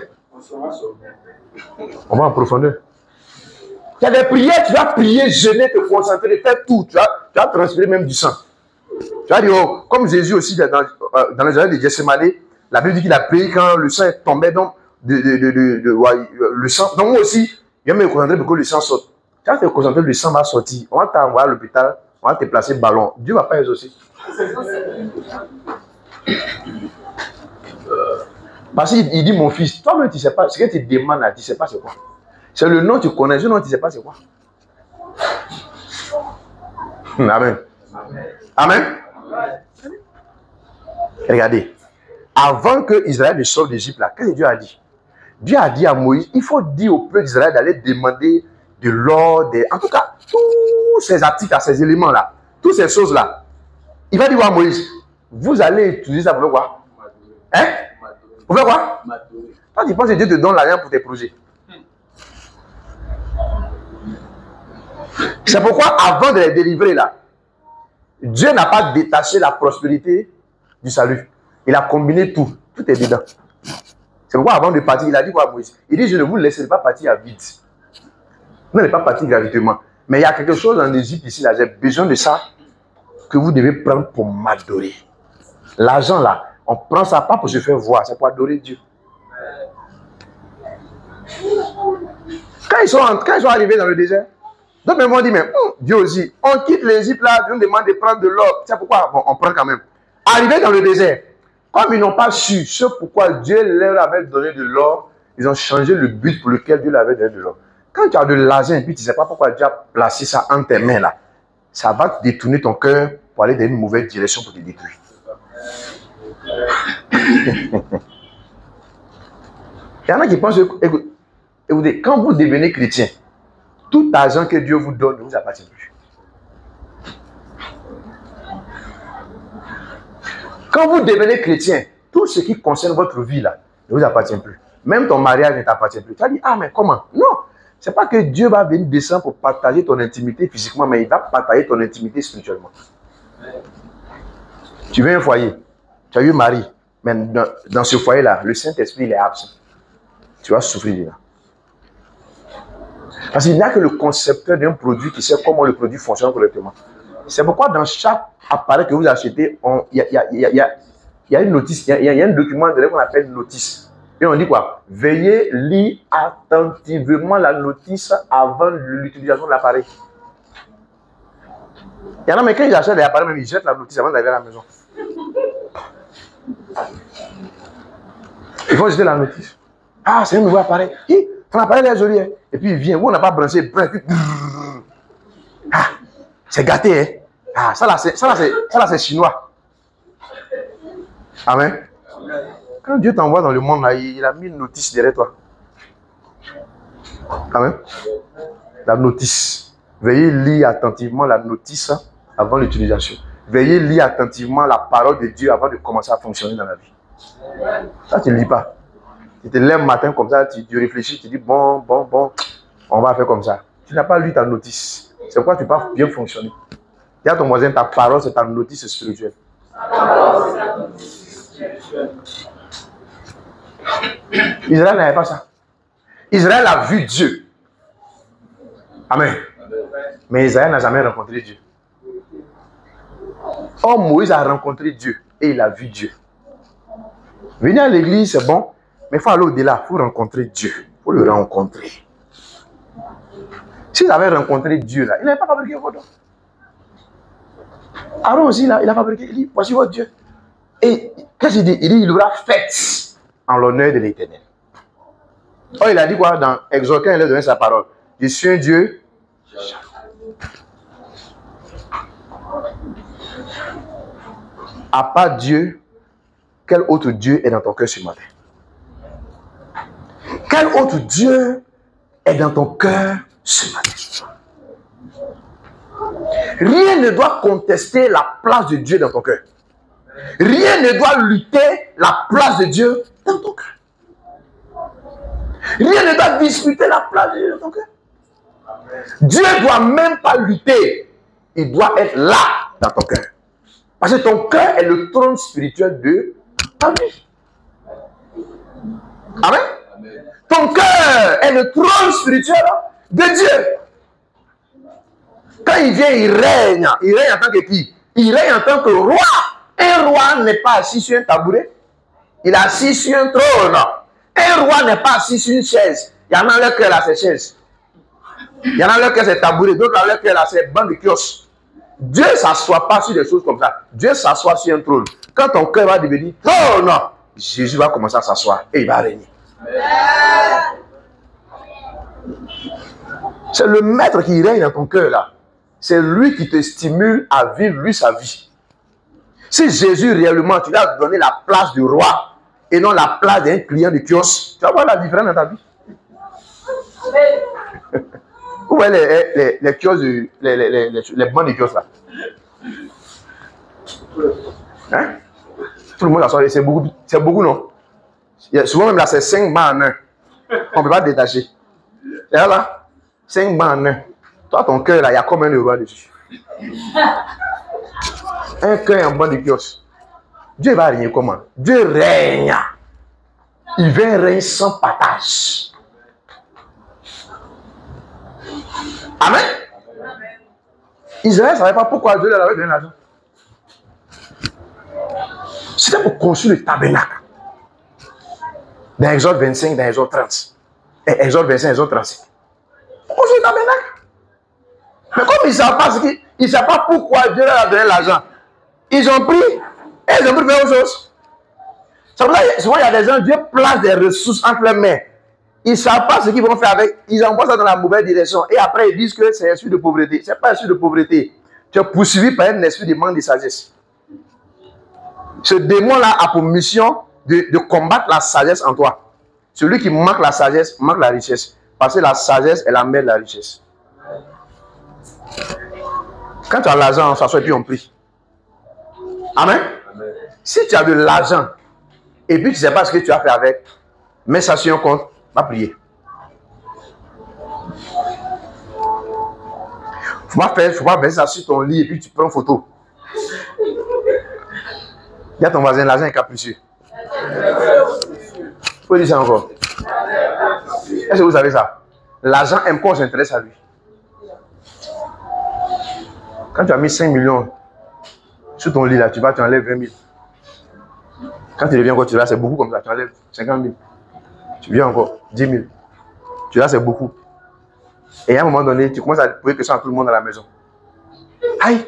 On va en profondeur. Il y a des prières, tu vas prier, jeûner, te concentrer, faire tout. Tu vas transpirer même du sang. Tu vas dire, oh, comme Jésus aussi, dans le jardin de Gethsémane, la Bible dit qu'il a prié quand le sang est tombé, donc le sang. Donc moi aussi, je vais me concentrer pour que le sang sorte. Tu vas te concentrer, le sang va sortir. On va t'envoyer à l'hôpital, on va te placer ballon. Dieu ne va pas exaucer. Parce qu'il dit, mon fils, toi-même, tu ne sais pas, ce que tu demandes là, tu ne sais pas c'est quoi. C'est le nom que tu connais, le nom, tu ne sais pas c'est quoi. Amen. Amen. Regardez, avant que Israël ne sorte d'Égypte, là, qu'est-ce que Dieu a dit? Dieu a dit à Moïse, il faut dire au peuple d'Israël d'aller demander de l'or, en tout cas, tous ces articles, ces éléments-là, toutes ces choses-là. Il va dire à Moïse, vous allez utiliser ça pour faire quoi? Hein? Pour faire quoi? Quand tu penses que Dieu te donne l'argent pour tes projets. C'est pourquoi, avant de les délivrer là, Dieu n'a pas détaché la prospérité du salut. Il a combiné tout. Tout est dedans. C'est pourquoi, avant de partir, il a dit quoi à Moïse? Il dit, je ne vous laisserai pas partir à vide. Vous n'allez pas partir gratuitement. Mais il y a quelque chose en Égypte ici, là, j'ai besoin de ça que vous devez prendre pour m'adorer. L'argent là, on prend ça pas pour se faire voir, c'est pour adorer Dieu. Quand ils sont arrivés dans le désert, d'autres m'ont dit, mais Dieu aussi, on quitte l'Égypte là, Dieu nous demande de prendre de l'or. C'est pourquoi bon, on prend quand même. Arrivés dans le désert, comme ils n'ont pas su ce pourquoi Dieu leur avait donné de l'or, ils ont changé le but pour lequel Dieu leur avait donné de l'or. Quand tu as de l'argent et puis tu ne sais pas pourquoi Dieu a placé ça entre tes mains là, ça va te détourner ton cœur pour aller dans une mauvaise direction pour te détruire. Il y en a qui pensent, écoutez, quand vous devenez chrétien, tout argent que Dieu vous donne ne vous appartient plus. Quand vous devenez chrétien, tout ce qui concerne votre vie là ne vous appartient plus. Même ton mariage ne t'appartient plus. Tu as dit, ah mais comment? Non. c'est pas que Dieu va venir descendre pour partager ton intimité physiquement, mais il va partager ton intimité spirituellement. Tu veux un foyer, tu as eu mari, mais dans ce foyer-là, le Saint-Esprit il est absent. Tu vas souffrir là. Parce qu'il n'y a que le concepteur d'un produit qui sait comment le produit fonctionne correctement. C'est pourquoi dans chaque appareil que vous achetez, il y a une notice, il y a un document qu'on appelle notice. Et on dit quoi? Veuillez lire attentivement la notice avant l'utilisation de l'appareil. Il y en a, mais quand ils achètent des appareils, même ils jettent la notice avant d'arriver à la maison. Ils vont jeter la notice. Ah, c'est un nouveau appareil. Ton appareil est joli. Hein? Et puis il vient. Où on n'a pas branché. Ah, c'est gâté. Hein? Ah, ça là, c'est chinois. Amen. Quand Dieu t'envoie dans le monde, là, il a mis une notice derrière toi. Amen. La notice. Veuillez lire attentivement la notice avant l'utilisation. Veuillez lire attentivement la parole de Dieu avant de commencer à fonctionner dans la vie. Ça, tu ne lis pas. Tu te lèves le matin comme ça, tu réfléchis, tu dis bon, on va faire comme ça. Tu n'as pas lu ta notice. C'est pourquoi tu ne peux pas bien fonctionner. Dis à ton voisin, ta parole, c'est ta notice spirituelle. Israël n'avait pas ça. Israël a vu Dieu. Amen. Mais Israël n'a jamais rencontré Dieu. Or, Moïse a rencontré Dieu et il a vu Dieu. Venir à l'église, c'est bon, mais il faut aller au-delà. Il faut rencontrer Dieu. Il faut le rencontrer. S'il avait rencontré Dieu, là, il n'avait pas fabriqué votre don. Aaron aussi, là, il a fabriqué. Il dit, voici votre Dieu. Et qu'est-ce qu'il dit? Il dit, il aura fête en l'honneur de l'Éternel. Oh, il a dit quoi dans Exode, quand il a donné sa parole? Je suis un Dieu. À part Dieu, quel autre Dieu est dans ton cœur ce matin? Quel autre Dieu est dans ton cœur ce matin? Rien ne doit contester la place de Dieu dans ton cœur. Rien ne doit lutter la place de Dieu dans ton cœur. Rien ne doit disputer la place de Dieu dans ton cœur. Dieu ne doit même pas lutter. Il doit être là dans ton cœur. Parce que ton cœur est le trône spirituel de ta vie. Amen. Ton cœur est le trône spirituel de Dieu. Quand il vient, il règne. Il règne en tant que qui? Il règne en tant que roi. Un roi n'est pas assis sur un tabouret. Il est assis sur un trône. Un roi n'est pas assis sur une chaise. Il y en a leur cœur là, c'est chaise. Il y en a leur cœur, c'est tabouret. D'autres leur cœur là, c'est banc de kiosque. Dieu ne s'assoit pas sur des choses comme ça. Dieu s'assoit sur un trône. Quand ton cœur va devenir trône, Jésus va commencer à s'asseoir et il va régner. C'est le maître qui règne dans ton cœur là. C'est lui qui te stimule à vivre lui sa vie. Si Jésus réellement, tu lui as donné la place du roi et non la place d'un client de kiosque, tu vas voir la différence dans ta vie. Où est les kiosques, les bancs de kiosques là? Hein? Tout le monde a sorti, c'est beaucoup non? Souvent même là, c'est 5 bancs en un. On ne peut pas détacher. Et là, 5 bancs en un. Toi, ton cœur là, il y a combien de rois dessus? Un cœur en banc de kiosque. Dieu va régner comment? Dieu règne. Il vient régner sans partage. Amen. Israël ne savait pas pourquoi Dieu leur avait donné l'argent. C'était pour construire le tabernacle. Dans Exode 25, dans Exode 30. Et Exode 25, Exode 36. Pour construire le tabernacle. Mais comme ils ne savent pas pourquoi Dieu leur a donné l'argent, ils ont pris et ils ont pris faire autre chose. C'est pour ça que souvent il y a des gens, Dieu place des ressources entre leurs mains. Ils ne savent pas ce qu'ils vont faire avec. Ils envoient ça dans la mauvaise direction. Et après, ils disent que c'est un esprit de pauvreté. Ce n'est pas un esprit de pauvreté. Tu es poursuivi par un esprit de manque de sagesse. Ce démon-là a pour mission de combattre la sagesse en toi. Celui qui manque la sagesse, manque la richesse. Parce que la sagesse est la mère de la richesse. Quand tu as l'argent, on s'assoit et puis on prie. Amen. Amen. Si tu as de l'argent et puis tu ne sais pas ce que tu as fait avec, mets ça sur un compte, va prier. Faut pas verser ça sur ton lit et puis tu prends une photo. Il y a ton voisin, l'argent est capricieux. Faut dire ça encore. Est-ce que vous savez ça? L'argent aime qu'on s'intéresse à lui. Quand tu as mis 5 millions sur ton lit là, tu enlèves 20 000. Quand tu reviens encore, tu vois, c'est beaucoup comme ça, tu enlèves 50 000. Tu viens encore, 10 000. Tu vois, c'est beaucoup. Et à un moment donné, tu commences à poser question à tout le monde à la maison. Aïe!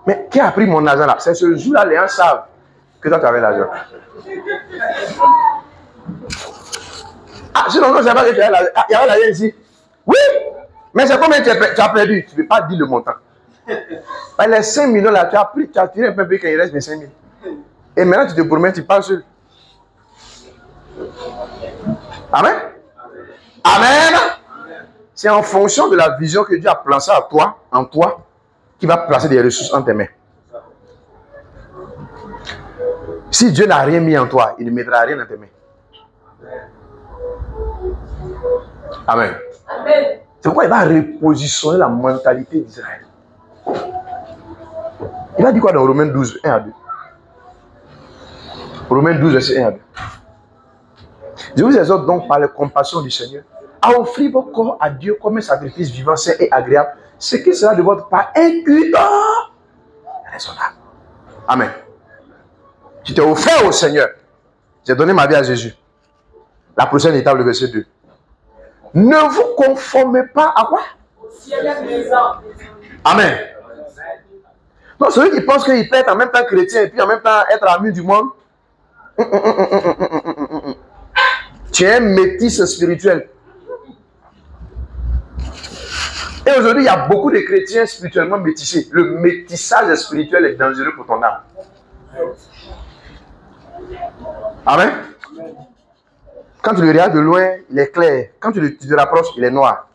Mais qui a pris mon argent là? C'est ce jour-là, les gens savent que toi, tu avais l'argent. Ah, sinon, on ne sait pas que tu avais l'argent. Ah, il y avait l'argent ici. Oui! Mais c'est combien tu as perdu? Tu ne peux pas dire le montant. Les 5 millions là, tu as tiré un peu plus quand il reste mes 5 000. Et maintenant, tu te promets, tu parles seul. Amen? Amen? C'est en fonction de la vision que Dieu a placée à toi, en toi, qui va placer des ressources en tes mains. Si Dieu n'a rien mis en toi, il ne mettra rien dans tes mains. Amen. Amen. C'est pourquoi il va repositionner la mentalité d'Israël. Il a dit quoi dans Romains 12, 1 à 2? Romains 12, verset 1 à 2. Je vous exhorte donc par la compassion du Seigneur à offrir vos corps à Dieu comme un sacrifice vivant, saint et agréable, ce qui sera de votre part incutant raisonnable. Amen. Tu t'es offert au Seigneur. J'ai donné ma vie à Jésus. La prochaine étape, le verset 2. Ne vous conformez pas à quoi? Au ciel présent. Amen. Donc celui qui pense qu'il peut être en même temps chrétien et puis en même temps être ami du monde, tu es un métis spirituel. Et aujourd'hui, il y a beaucoup de chrétiens spirituellement métissés. Le métissage spirituel est dangereux pour ton âme. Amen. Quand tu le regardes de loin, il est clair. Quand tu te rapproches, il est noir.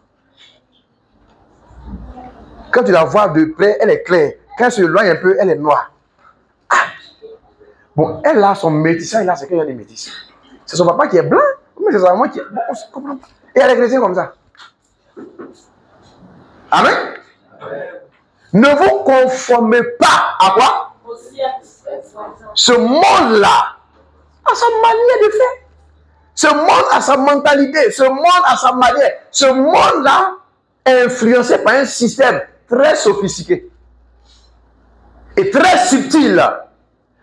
Quand tu la vois de près, elle est claire. Quand elle se éloigne un peu, elle est noire. Ah. Bon, elle a son métissage, là, c'est qu'il y a des métisses. C'est son papa qui est blanc, mais c'est sa maman qui est... Bon, on se comprend pas. Et elle est chrétienne comme ça. Amen. Ne vous conformez pas à quoi? Ce monde-là a sa manière de faire. Ce monde a sa mentalité. Ce monde a sa manière. Ce monde-là est influencé par un système très sophistiqué et très subtil.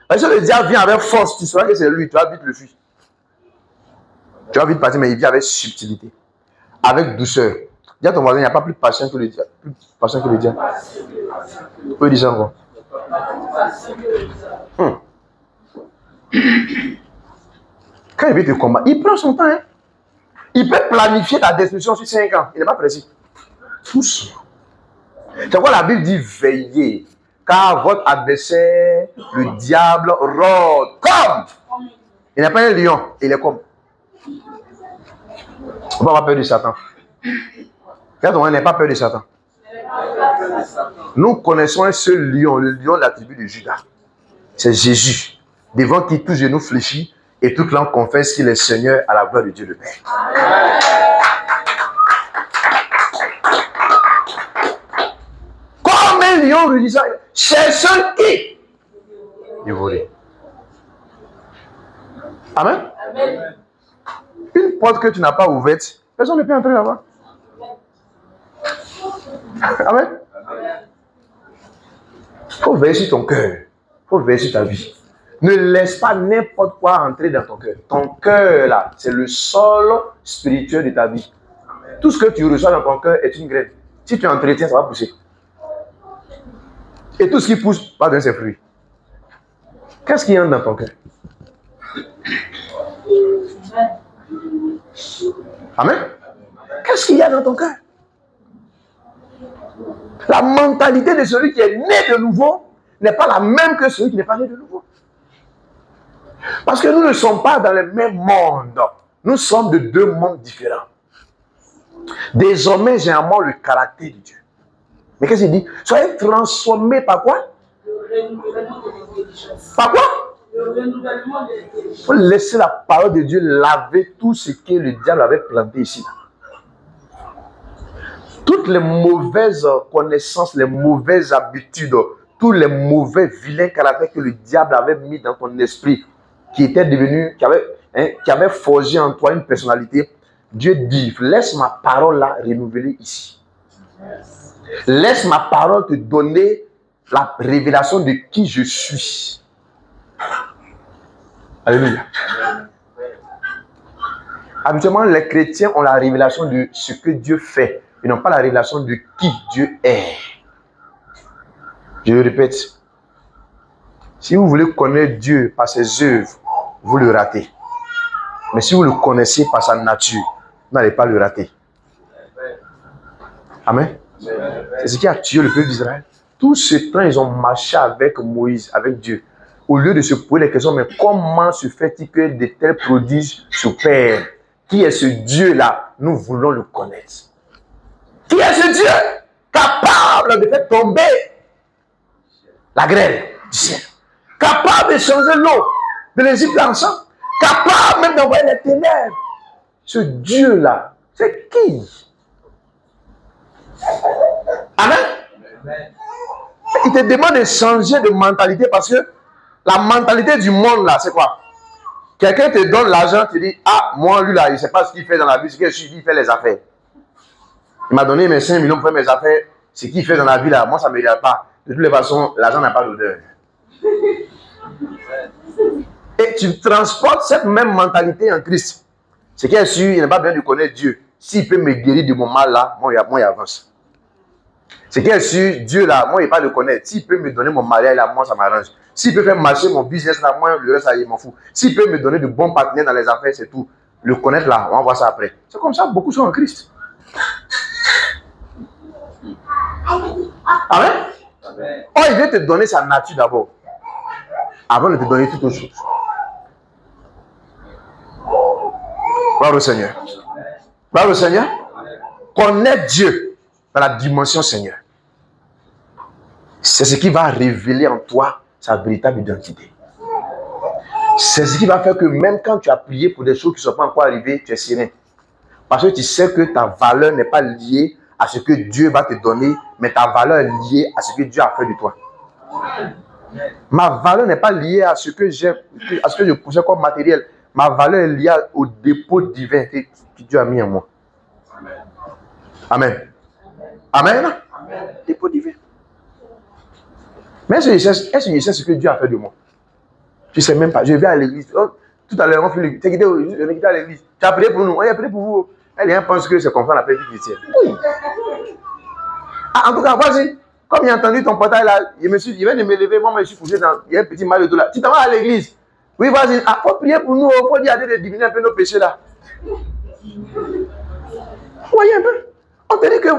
Parce que le diable vient avec force, tu sauras que c'est lui, tu vas vite le fuir. Tu vas vite partir, mais il vient avec subtilité, avec douceur. Dis à ton voisin, il n'y a pas plus patient que le diable. Plus patient que le diable. Tu peux dire ça encore. Quand il veut te combattre, il prend son temps. Hein. Il peut planifier ta destruction sur 5 ans. Il n'est pas précis. Tous. C'est pourquoi la Bible dit veillez. Car votre adversaire, le diable, rôde comme. Il n'est pas un lion, il est comme. On ne peut pas avoir peur de Satan. Regarde, on n'a pas peur de Satan. Nous connaissons un seul lion, le lion de la tribu de Judas. C'est Jésus, devant qui tout genou fléchit et toute langue confesse qu'il est Seigneur à la gloire de Dieu le Père. Comme un lion rugissant, c'est celui qui dévoré. Amen. Amen. Une porte que tu n'as pas ouverte, personne ne peut entrer là-bas. Amen. Il faut veiller sur ton cœur. Il faut veiller sur ta vie. Ne laisse pas n'importe quoi entrer dans ton cœur. Ton cœur, là, c'est le sol spirituel de ta vie. Tout ce que tu reçois dans ton cœur est une graine. Si tu entretiens, ça va pousser. Et tout ce qui pousse va donner ses fruits. Qu'est-ce qu'il y a dans ton cœur? Amen. Qu'est-ce qu'il y a dans ton cœur? La mentalité de celui qui est né de nouveau n'est pas la même que celui qui n'est pas né de nouveau. Parce que nous ne sommes pas dans le même monde. Nous sommes de deux mondes différents. Désormais, j'ai en moi le caractère de Dieu. Mais qu'est-ce qu'il dit? Soyez transformés par quoi? Le renouvellement de l'intelligence. Par quoi? Le renouvellement de l'intelligence. Il faut laisser la parole de Dieu laver tout ce que le diable avait planté ici. toutes les mauvaises connaissances, les mauvaises habitudes, tous les mauvais vilains caractères que le diable avait mis dans ton esprit, qui était devenu, qui avait forgé en toi une personnalité, Dieu dit, laisse ma parole là renouveler ici. Laisse ma parole te donner la révélation de qui je suis. Alléluia. Habituellement, les chrétiens ont la révélation de ce que Dieu fait. Ils n'ont pas la révélation de qui Dieu est. Je le répète. Si vous voulez connaître Dieu par ses œuvres, vous le ratez. Mais si vous le connaissez par sa nature, vous n'allez pas le rater. Amen. C'est ce qui a tué le peuple d'Israël. Tout ce temps, ils ont marché avec Moïse, avec Dieu. Au lieu de se poser les questions, mais comment se fait-il que de tels prodiges s'opèrent? Qui est ce Dieu-là? Nous voulons le connaître. Qui est ce Dieu capable de faire tomber la grêle du ciel? Capable de changer l'eau de l'Égypte en sang? Capable même d'envoyer les ténèbres? Ce Dieu-là, c'est qui? Amen. Il te demande de changer de mentalité parce que la mentalité du monde là, c'est quoi? Quelqu'un te donne l'argent, te dit, ah, moi, lui là, il ne sait pas ce qu'il fait dans la vie, ce qu'il dit, il fait les affaires. Il m'a donné mes 5 millions pour faire mes affaires, ce qu'il fait dans la vie là, moi ça ne me regarde pas. De toutes les façons, l'argent n'a pas d'odeur. Et tu transportes cette même mentalité en Christ. Ce qui est sûr, il n'a pas besoin de connaître Dieu. S'il peut me guérir de mon mal là, moi il avance. Ce qui est sûr, Dieu là, moi il ne va pas le connaître. S'il peut me donner mon mariage là, moi ça m'arrange. S'il peut faire marcher mon business là, moi le reste, ça il m'en fout. S'il peut me donner de bons partenaires dans les affaires, c'est tout. Le connaître là, on va voir ça après. C'est comme ça, beaucoup sont en Christ. Amen. Oh, il veut te donner sa nature d'abord, avant de te donner toute autre chose. Gloire au Seigneur. Gloire au Seigneur. Connaître Dieu dans la dimension Seigneur. C'est ce qui va révéler en toi sa véritable identité. C'est ce qui va faire que même quand tu as prié pour des choses qui ne sont pas encore arrivées, tu es serein. Parce que tu sais que ta valeur n'est pas liée à ce que Dieu va te donner, mais ta valeur est liée à ce que Dieu a fait de toi. Ma valeur n'est pas liée à ce que j'ai, à ce que je possède comme matériel. Ma valeur est liée au dépôt divin que Dieu a mis en moi. Amen. Amen. Amen. Dépôt divin. Mais est-ce que je sais ce que Dieu a fait de moi? Je ne sais même pas. Je vais à l'église. Oh, tout à l'heure, on fait l'église. Tu es quitté à l'église. Tu as prié pour nous. On a prié pour vous. Elle pense que c'est comme ça la paix chrétienne. Oui. Ah, en tout cas, vas-y. Comme j'ai entendu ton portail là, il vient de me lever. Moi, je suis couché dans. Il y a un petit mal de dos là. Tu t'en vas à l'église. Oui, vas-y. Ah, faut prier pour nous. Il faut dire à Dieu de diminuer un peu nos péchés là. Voyez un peu. On te dit que.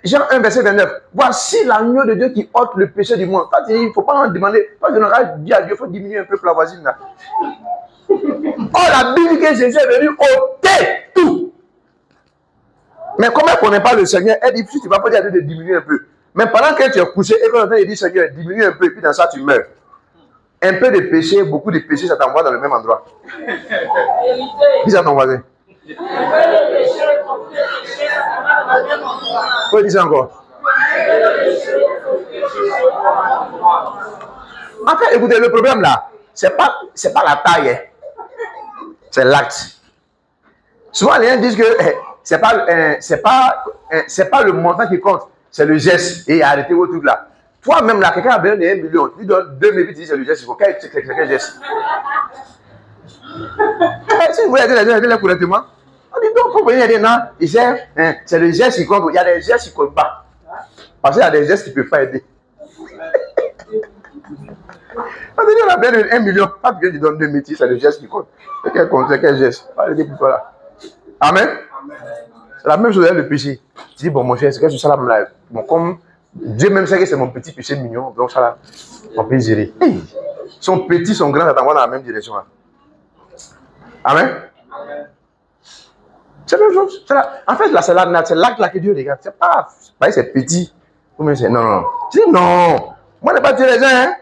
Jean 1, verset 29. Voici l'agneau de Dieu qui ôte le péché du monde. Toi, tu dis, il ne faut pas en demander. Toi, tu n'auras dit à Dieu, il faut diminuer un peu pour la voisine là. Oh, la Bible que Jésus est venu ôter tout. Mais comme elle ne connaît pas le Seigneur, elle dit, si tu ne vas pas dire à Dieu de diminuer un peu. Mais pendant que tu es couché et qu'on entend dire, Seigneur, diminue un peu, et puis dans ça, tu meurs. Un peu de péché, beaucoup de péché, ça t'envoie dans le même endroit. Dis à ton voisin. Faut dire ça encore. En fait, écoutez, le problème là, c'est pas la taille, hein. C'est l'acte. Souvent, les gens disent que c'est pas le montant qui compte, c'est le geste. Et arrêtez vos trucs là. Toi-même là, quelqu'un a besoin de 1 million, tu donnes 2 millions, tu dis c'est le geste, il faut quel geste. Si vous voulez dire les correctement, on dit donc, pour venir dire non, c'est le geste qui compte. Il y a des gestes qui ne comptent pas. Parce qu'il y a des gestes qui ne peuvent pas aider. On dit on a besoin de 1 million, pas que tu donnes 2 métiers, c'est le geste qui compte. C'est quel geste? Pas aider pour toi là. Amen. C'est la même chose avec le péché. Tu dis, bon, mon cher, c'est que ça là. Bon, comme Dieu même sait que c'est mon petit péché mignon, donc ça là, on peut gérer. Hey, son petit, son grand, ça t'envoie dans la même direction là. Amen. C'est la même chose. En fait, là, c'est l'acte là que Dieu regarde. C'est pas, c'est petit. Non. Tu dis non. Moi, je n'ai pas tué les gens. Hein?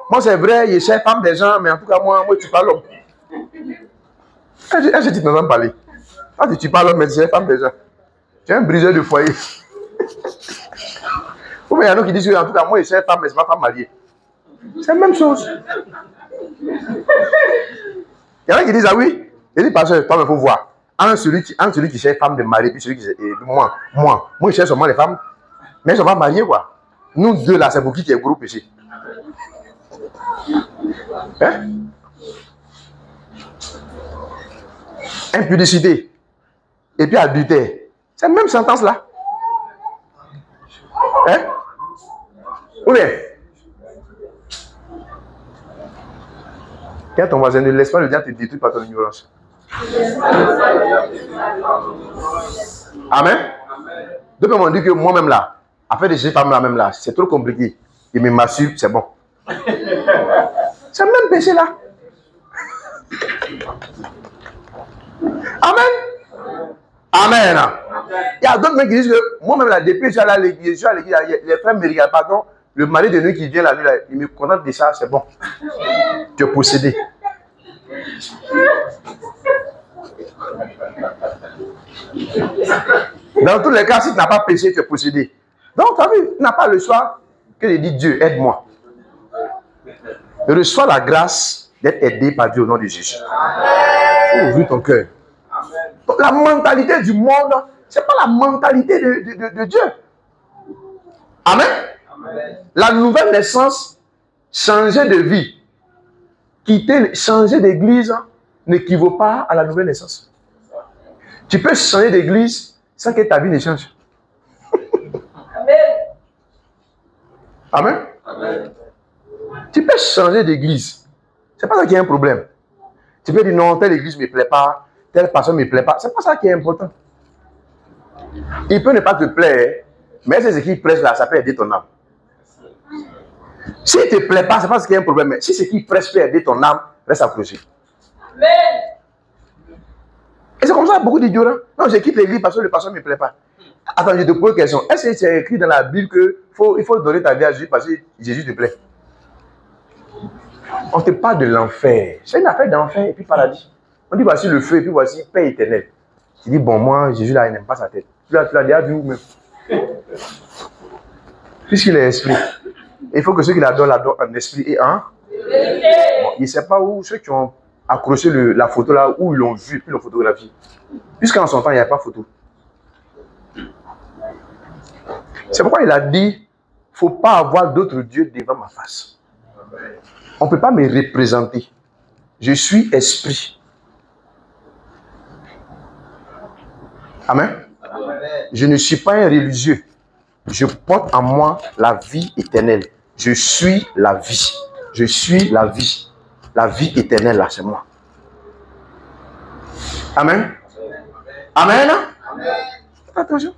Moi, c'est vrai, je cherche femme des gens, mais en tout cas, moi tu parles l'homme. Est-ce que tu n'entends parler? Quand tu parles l'homme, mais tu cherches femme des gens. Tu es un briseur de foyer. Ou bien il y en a qui disent, en tout cas, moi, je suis femme, mais c'est ma femme mariée. C'est la même chose. Il y en a qui disent, ah oui, il dit, pasteur, toi, il faut voir. Entre celui qui cherche femme de mariée, puis celui qui cherche. Moi, je cherche seulement les femmes, mais elles ne sont pas mariées, quoi. Nous deux, là, c'est pour qui est gros péché. Hein? Impudicité. Et puis adultère. C'est la même sentence là. Hein? Ou bien? Quand ton voisin ne laisse pas le diable te détruire par ton ignorance. Amen. D'autres m'ont dit que moi-même là, afin de ces femmes-là même là, c'est trop compliqué. Et me massure, c'est bon. C'est le même péché là. Amen. Amen. Il y a d'autres mecs qui disent que moi-même là, depuis que je suis à l'église, les frères me regardent, pardon, le mari de nuit qui vient la nuit, là, il me contente de ça, c'est bon. Tu es possédé. Dans tous les cas, si tu n'as pas péché, tu es possédé. Donc, tu as vu, tu n'as pas le choix que de dire Dieu, aide-moi. Reçois la grâce d'être aidé par Dieu au nom de Jésus. Il faut ouvrir ton cœur. Donc, la mentalité du monde, ce n'est pas la mentalité de Dieu. Amen. La nouvelle naissance, changer de vie, changer d'église n'équivaut pas à la nouvelle naissance. Tu peux changer d'église sans que ta vie ne change. Amen. Amen. Tu peux changer d'église. Ce n'est pas ça qui est un problème. Tu peux dire non, telle église ne me plaît pas, telle personne ne me plaît pas. Ce n'est pas ça qui est important. Il peut ne pas te plaire, mais c'est ce qui prêche là, ça peut aider ton âme. S'il ne te plaît pas, ce n'est pas ce qui est un problème. Mais si ce qui prêche peut aider ton âme, reste accroché. Et c'est comme ça beaucoup d'ignorants. Non, je quitte l'église parce que le pasteur ne me plaît pas. Attends, je te pose une question. Est-ce que c'est écrit dans la Bible qu'il faut donner ta vie à Jésus parce que Jésus te plaît? On te parle de l'enfer. C'est une affaire d'enfer et puis paradis. On dit voici le feu et puis voici paix éternelle. Tu dis, bon, moi, Jésus là, il n'aime pas sa tête. Tu l'as déjà vu où-même? Puisqu'il est esprit. Il faut que ceux qui l'adorent en esprit et en... Bon, il ne sait pas où ceux qui ont accroché la photo là, où ils l'ont vu, puis l'ont photographié. Puisqu'en son temps, il n'y a pas photo. C'est pourquoi il a dit, il ne faut pas avoir d'autres dieux devant ma face. On ne peut pas me représenter. Je suis esprit. Amen. Je ne suis pas un religieux. Je porte en moi la vie éternelle. Je suis la vie. Je suis la vie. La vie éternelle, là, c'est moi. Amen. Amen. Amen. Attention.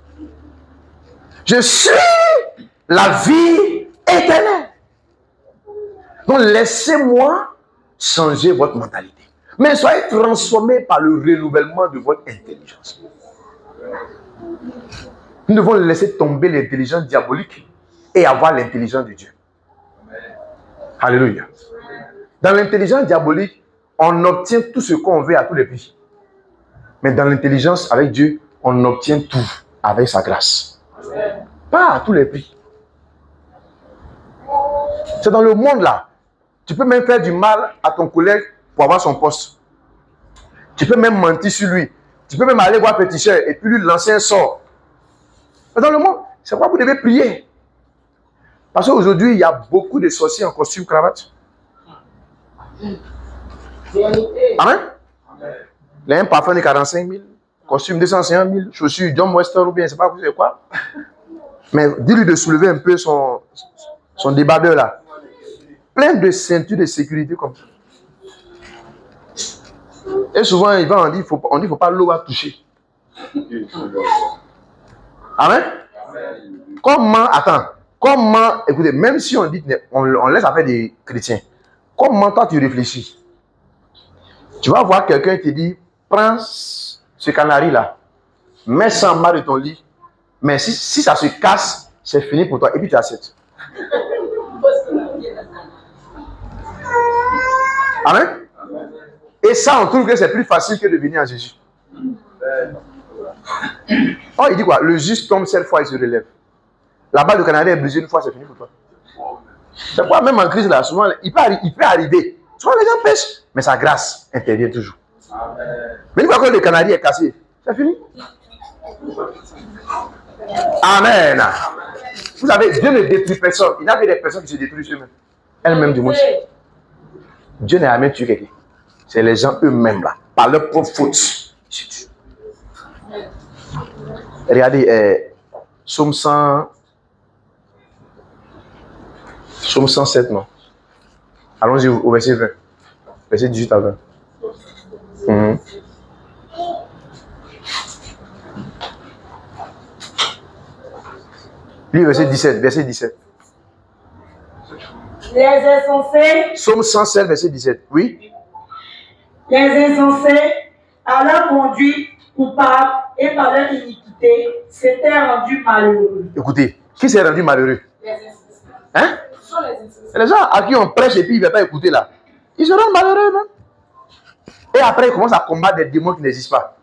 Je suis la vie éternelle. Donc, laissez-moi changer votre mentalité. Mais soyez transformés par le renouvellement de votre intelligence. Nous devons laisser tomber l'intelligence diabolique et avoir l'intelligence de Dieu. Alléluia. Dans l'intelligence diabolique, on obtient tout ce qu'on veut à tous les prix. Mais dans l'intelligence avec Dieu, on obtient tout avec sa grâce. Pas à tous les prix. C'est dans le monde là. Tu peux même faire du mal à ton collègue pour avoir son poste. Tu peux même mentir sur lui. Tu peux même aller voir petit cher et puis lui lancer un sort. Mais dans le monde, c'est pourquoi vous devez prier. Parce qu'aujourd'hui, il y a beaucoup de sorciers en costume cravate. Amen. Il y a un parfum de 45 000, costume 250 000, chaussures John Wester ou bien, je ne sais pas quoi. Mais dis-lui de soulever un peu son débardeur là. Plein de ceintures de sécurité comme ça. Et souvent, il va en dire, on dit qu'il ne faut pas l'eau à toucher. Amen. Comment, écoutez, même si on dit, on laisse affaire des chrétiens, comment toi tu réfléchis? Tu vas voir quelqu'un qui te dit, prends ce canari là, mets ça en bas de ton lit, mais si ça se casse, c'est fini pour toi, et puis tu acceptes. Amen. Et ça, on trouve que c'est plus facile que de venir à Jésus. Oh, il dit quoi? Le juste tombe 7 fois, il se relève. Là-bas, le Canadien est brisé une fois, c'est fini pour toi. C'est quoi, même en crise, là, souvent, il peut arriver. Souvent, les gens pêchent, mais sa grâce intervient toujours. Mais une fois que le Canadien est cassé, c'est fini. Amen. Vous savez, Dieu ne détruit personne. Il n'a que des personnes qui se détruisent eux-mêmes. Elles-mêmes, du moins. Dieu n'a jamais tué quelqu'un. C'est les gens eux-mêmes, là, par leur propre faute. Regardez, Psaume 107, non? Allons-y au verset 20. Verset 18 à 20. Lui, verset 17. Verset 17. Les insensés. Psaume 107, verset 17. Oui. Les insensés, à leur conduite coupable et par leur iniquité, s'étaient rendus malheureux. Écoutez, qui s'est rendu malheureux? Les insensés. Hein? Ce sont les insensés. C'est les gens à qui on prêche et puis ils ne veulent pas écouter là. Ils se rendent malheureux, non? Et après, ils commencent à combattre des démons qui n'existent pas.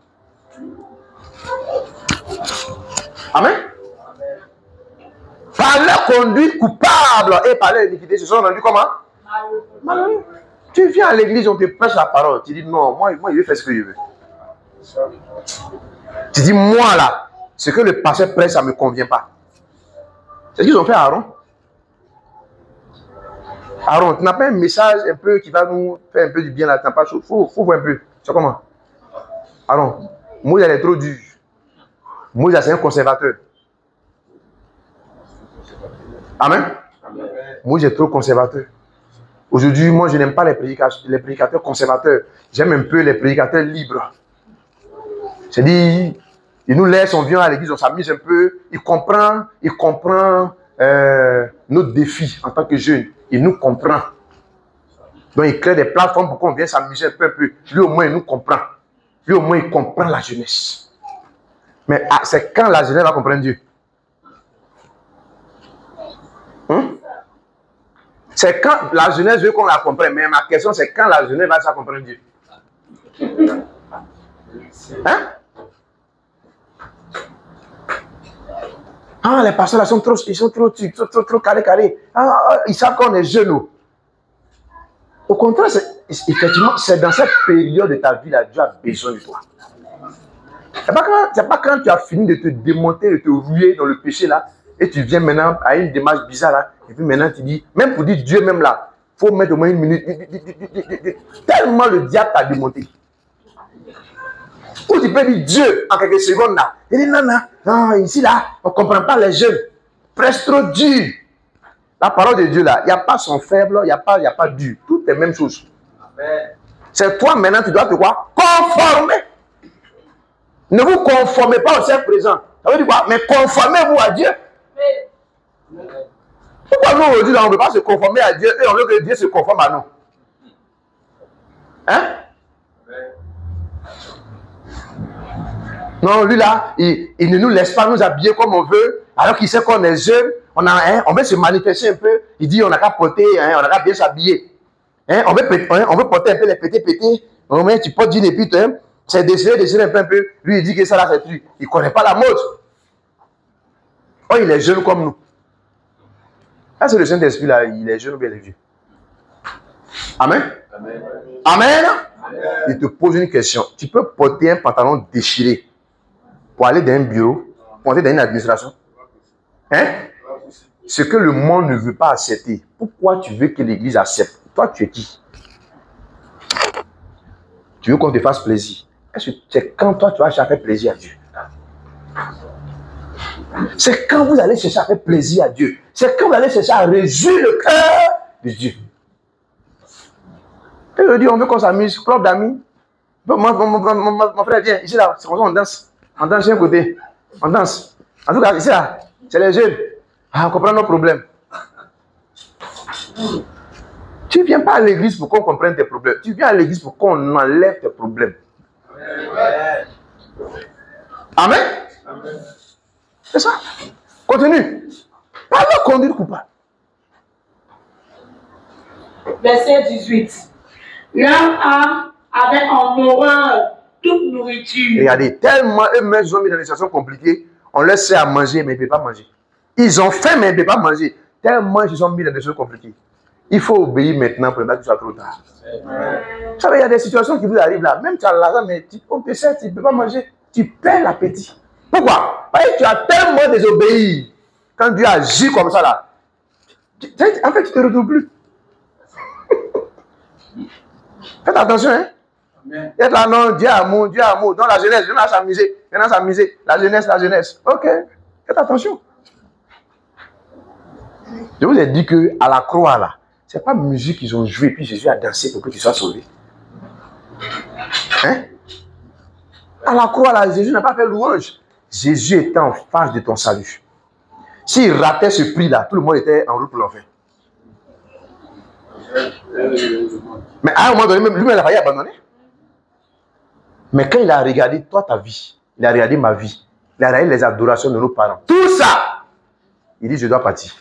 Amen. Par leur conduite coupable et par leur iniquité, se sont rendus comment? Malheureux. Tu viens à l'église, on te prêche la parole. Tu dis non, moi je vais faire ce que je veux. Tu dis moi là, ce que le pasteur prêche, ça ne me convient pas. C'est ce qu'ils ont fait à Aaron. Aaron, tu n'as pas un message un peu qui va nous faire un peu du bien là, tu n'as pas chaud. Faut voir un peu. C'est comment? Aaron, Moïse elle est trop dur. Moïse c'est un conservateur. Amen. Moïse est trop conservateur. Aujourd'hui, moi je n'aime pas les prédicateurs conservateurs. J'aime un peu les prédicateurs libres. C'est-à-dire, il nous laisse, on vient à l'église, on s'amuse un peu. Il comprend notre défi en tant que jeunes. Il nous comprend. Donc, il crée des plateformes pour qu'on vienne s'amuser un peu. Lui, au moins, il nous comprend. Lui, au moins, il comprend la jeunesse. Mais c'est quand la jeunesse va comprendre Dieu? C'est quand la jeunesse veut qu'on la comprenne. Mais ma question, c'est quand la jeunesse va comprendre Dieu? Hein? Ah, les pasteurs là ils sont trop carrés. Ils savent qu'on est jeunes. Au contraire, effectivement, c'est dans cette période de ta vie là, Dieu a besoin de toi. C'est pas quand tu as fini de te démonter, de te rouiller dans le péché là, et tu viens maintenant à une démarche bizarre là, et puis maintenant tu dis, même pour dire Dieu même là, il faut mettre au moins une minute. Tellement le diable t'a démonté. Ou tu peux dire Dieu en quelques secondes là. Il dit non, ici là, on ne comprend pas les jeunes. Presque trop dur. La parole de Dieu là, il n'y a pas son faible, il n'y a pas dur. Tout est même chose. C'est toi maintenant, tu dois te quoi? Conformer. Ne vous conformez pas au Seigneur présent. Ça veut dire quoi? Mais conformez-vous à Dieu. Pourquoi nous aujourd'hui on ne veut pas se conformer à Dieu et on veut que Dieu se conforme à nous? Hein? Non, lui là, il ne nous laisse pas nous habiller comme on veut, alors qu'il sait qu'on est jeune, on veut se manifester un peu, il dit on n'a qu'à porter, on n'a qu'à bien s'habiller. On veut porter un peu les pétés, tu portes jean et puis c'est dessiné un peu, lui il dit que ça là c'est truc, il ne connaît pas la mode. Oh, il est jeune comme nous. Là c'est le Saint-Esprit là, il est jeune ou bien il est vieux. Amen. Amen. Il te pose une question, tu peux porter un pantalon déchiré pour aller dans un bureau, pour aller dans une administration? Hein? Ce que le monde ne veut pas accepter, pourquoi tu veux que l'église accepte? Toi, tu es qui? Tu veux qu'on te fasse plaisir? Est-ce que c'est quand toi, tu vas chercher à faire plaisir à Dieu? C'est quand vous allez chercher à faire plaisir à Dieu. C'est quand vous allez chercher à réjouir le cœur de Dieu. Et je dis, on veut qu'on s'amuse, club d'amis. Mon frère, viens, ici là, c'est comme ça, on danse. On danse d'un côté. On danse. En tout cas, ici là, c'est les jeunes. On comprend nos problèmes. Tu ne viens pas à l'église pour qu'on comprenne tes problèmes. Tu viens à l'église pour qu'on enlève tes problèmes. Amen. C'est ça. Continue. Pas de conduite coupable. Verset 18. Leur âme avait en horreur toute nourriture. Regardez, tellement eux-mêmes ont mis dans des situations compliquées, on leur sert à manger, mais ils ne peuvent pas manger. Ils ont faim, mais ils ne peuvent pas manger. Tellement ils se sont mis dans des choses compliquées. Il faut obéir maintenant pour ne pas que ce soit trop tard. Vous savez, il y a des situations qui vous arrivent là. Même tu as l'argent, mais on te sert, tu ne peux pas manger. Tu perds l'appétit. Pourquoi? Parce que tu as tellement désobéi. Quand Dieu agit comme ça là, en fait, tu ne te retrouves plus. Faites attention, hein. Amen. Être là, non, Dieu amour, Dieu amour. Dans la jeunesse, on a s'amuser. Maintenant, s'amuser. La jeunesse. Ok. Faites attention. Je vous ai dit qu'à la croix, là, ce n'est pas musique qu'ils ont joué, puis Jésus a dansé pour que tu sois sauvé. Hein? À la croix, là, Jésus n'a pas fait louange. Jésus était en face de ton salut. S'il ratait ce prix-là, tout le monde était en route pour l'enfer. Mais à un moment donné, même lui, il a failli abandonner. Mais quand il a regardé toi, ta vie, il a regardé ma vie, il a regardé les adorations de nos parents, tout ça, il dit, je dois partir.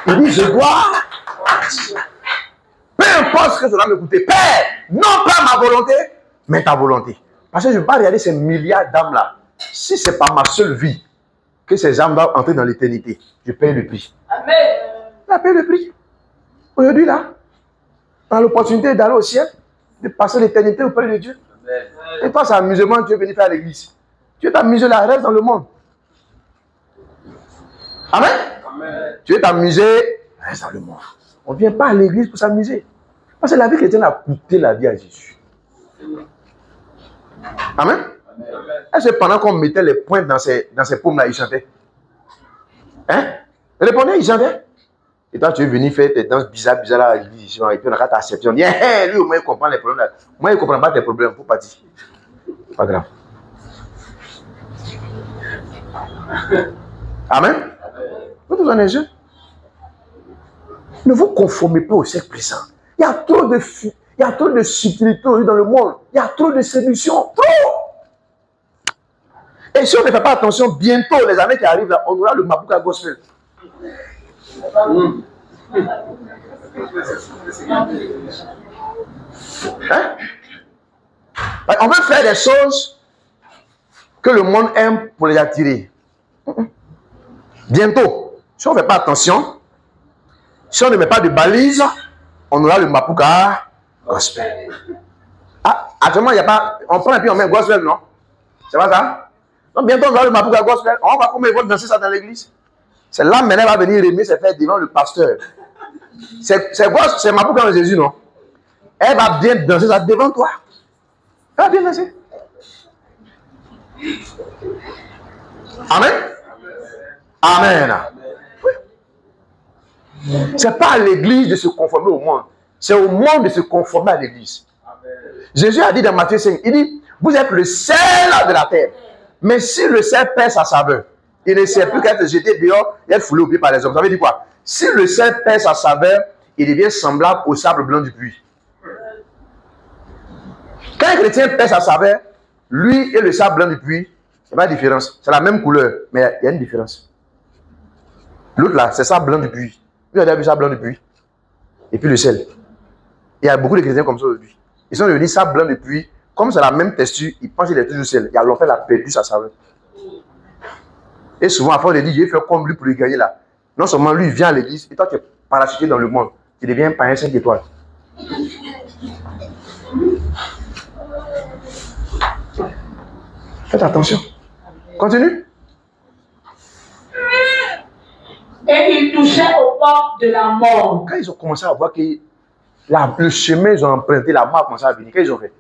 Il dit, je dois partir. Peu importe ce que ça va me coûter. Père, non pas ma volonté, mais ta volonté. Parce que je ne vais pas regarder ces milliards d'âmes-là. Si ce n'est pas ma seule vie, que ces âmes doivent entrer dans l'éternité, je paye le prix. Amen. Je paye le prix. Aujourd'hui, là, on a l'opportunité d'aller au ciel, de passer l'éternité auprès de Dieu. Amen. Et toi, c'est amusement que tu es venu faire à l'église. Tu veux t'amuser là, reste dans le monde. Amen. Amen. Tu veux t'amuser, reste dans le monde. On ne vient pas à l'église pour s'amuser. Parce que la vie chrétienne a coûté la vie à Jésus. Amen. Est-ce que pendant qu'on mettait les pointes dans ces paumes-là, il chantait? Hein? Répondez, il chantait. Et toi, tu es venu faire tes danses bizarres là à l'église. Et puis on a accepté. On dit, hey, lui, au moins, il comprend les problèmes. Moi, il ne comprend pas tes problèmes. Il faut partir. Pas grave. Amen. Vous tous en êtes jeunes. Ne vous conformez pas au siècle présent. Il y a trop de subtilité dans le monde. Il y a trop de séduction. Trop. Et si on ne fait pas attention, bientôt, les années qui arrivent, là, on aura le Mapuka Gospel. Hein? On veut faire des choses que le monde aime pour les attirer. Bientôt, si on ne fait pas attention, si on ne met pas de balises, on aura le Mapuka Gospel. Ah, actuellement, il n'y a pas. On prend et puis on met Gospel, non? C'est pas ça? Donc bientôt, on aura le Mapuka Gospel. On va comment ils vont danser ça dans l'église? C'est là maintenant elle va venir aimer se faire devant le pasteur. C'est Mapuka de Jésus, non? Elle va bien danser ça devant toi. Elle va bien danser. Amen. Amen. Oui. Ce n'est pas à l'église de se conformer au monde. C'est au monde de se conformer à l'église. Jésus a dit dans Matthieu 5, il dit, vous êtes le sel de la terre. Mais si le sel perd sa saveur, il ne sert plus qu'à être jeté dehors et être foulé au pied par les hommes. Ça veut dire quoi? Si le sel perd sa saveur, il devient semblable au sable blanc du puits. Quand un chrétien perd sa saveur, lui et le sable blanc du puits, il n'y a pas de différence. C'est la même couleur, mais il y a une différence. L'autre là, c'est sable blanc du puits. Vous avez vu sable blanc du puits? Et puis le sel. Il y a beaucoup de chrétiens comme ça aujourd'hui. Ils sont devenus sable blanc du puits. Comme c'est la même texture, ils pensent qu'il est toujours sel. Il y a longtemps, il a perdu sa saveur. Et souvent, à force de dire, je vais faire comme lui pour lui gagner là. Non seulement lui, il vient à l'église, et toi, tu es parachuté dans le monde. Tu deviens un païen 5 étoiles. Faites attention. Continue. Et ils touchaient aux portes de la mort. Quand ils ont commencé à voir que le chemin, ils ont emprunté, la mort a commencé à venir, qu'est-ce qu'ils ont fait?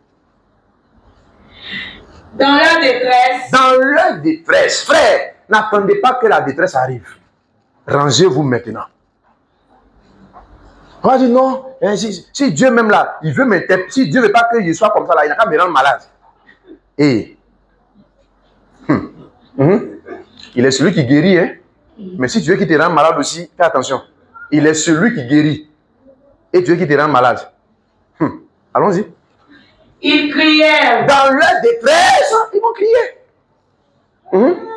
Dans leur détresse. Dans leur détresse. Frère, n'attendez pas que la détresse arrive. Rangez-vous maintenant. On va dire non, si Dieu même là, il veut m'interpréter, si Dieu ne veut pas que je sois comme ça là, il n'a qu'à me rendre malade. Et il est celui qui guérit, hein. Mais si tu veux qu'il te rende malade aussi, fais attention. Il est celui qui guérit. Et tu veux qu'il te rende malade. Allons-y. Ils crièrent. Dans leur détresse, ils vont crier.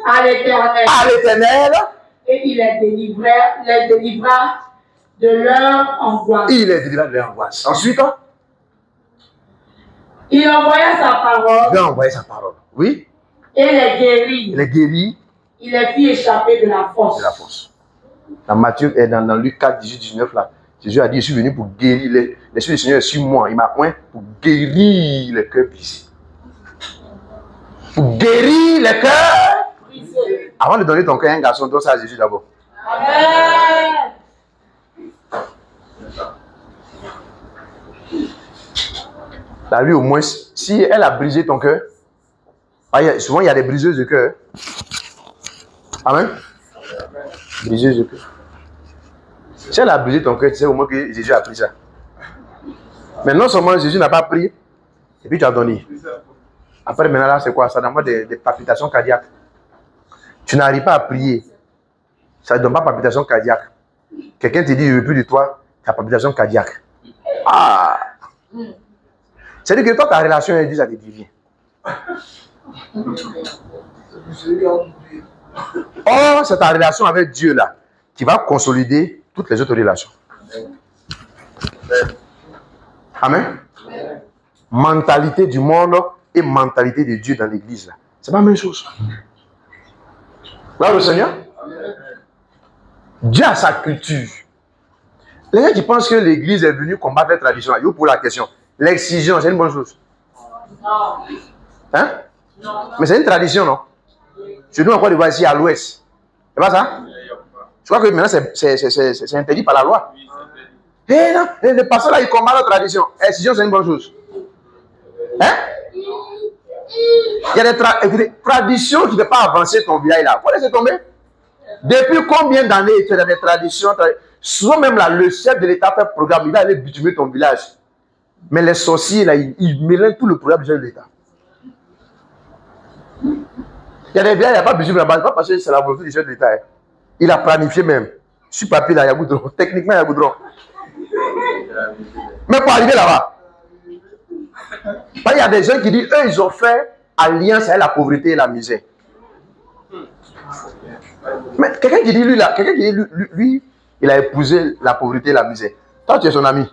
À l'Éternel. À l'Éternel. Et il les délivra de leur angoisse. Il les délivra de leur angoisse. Ensuite, Il envoya sa parole. Dieu a envoyé sa parole. Oui. Et les guérit. Il les guérit. Il les fit échapper de la force. De la force. Dans Matthieu, dans Luc 4, 18, 19, là, Jésus a dit, je suis venu pour guérir. L'Esprit du Seigneur est sur moi. Il m'a oint pour guérir les cœurs brisés. Pour guérir les cœurs brisés. Avant de donner ton cœur à un garçon, donne ça à Jésus d'abord. Amen. Là, lui, au moins, si elle a brisé ton cœur, souvent il y a des briseuses de cœur. Amen. Briseuses de cœur. Si elle a brisé ton cœur, tu sais au moins que Jésus a pris ça. Mais non seulement Jésus n'a pas pris, et puis tu as donné. Après, maintenant, là, c'est quoi? Ça donne des palpitations cardiaques. Tu n'arrives pas à prier. Ça ne donne pas palpitation cardiaque. Quelqu'un te dit, je ne veux plus de toi, tu as palpitation cardiaque. Ah! C'est-à-dire que toi, ta relation avec Dieu, ça te devient. Or, c'est ta relation avec Dieu là qui va consolider toutes les autres relations. Amen. Mentalité du monde et mentalité de Dieu dans l'église là. C'est pas la même chose. Là, le Seigneur, Dieu a sa culture. Les gens qui pensent que l'église est venue combattre les traditions, là, yo pour la question. L'excision, c'est une bonne chose. Non. Hein? Non. Mais c'est une tradition, non? Chez nous, encore, ici à l'ouest. C'est pas ça? Je crois que maintenant, c'est interdit par la loi. Eh non, les pasteurs là, ils combattent la tradition. L'excision, c'est une bonne chose. Hein? Il y a des traditions qui ne peuvent pas avancer ton village là. Faut laisser tomber. Depuis combien d'années tu es dans des traditions? Souvent même là, le chef de l'État fait programme, il va aller bitumer ton village. Mais les sorciers là, ils mélangent tout le programme du chef de l'État. Il y a des villages, il n'y a pas bitumé là-bas, pas parce que c'est la volonté du chef de l'État. Hein. Il a planifié même. Sur papier là, il y a goudron. Techniquement, il y a goudron. Mais pour arriver là-bas, il y a des gens qui disent, eux, ils ont fait alliance avec la pauvreté et la misère. Mais quelqu'un qui dit, lui, il a épousé la pauvreté et la misère. Toi, tu es son ami.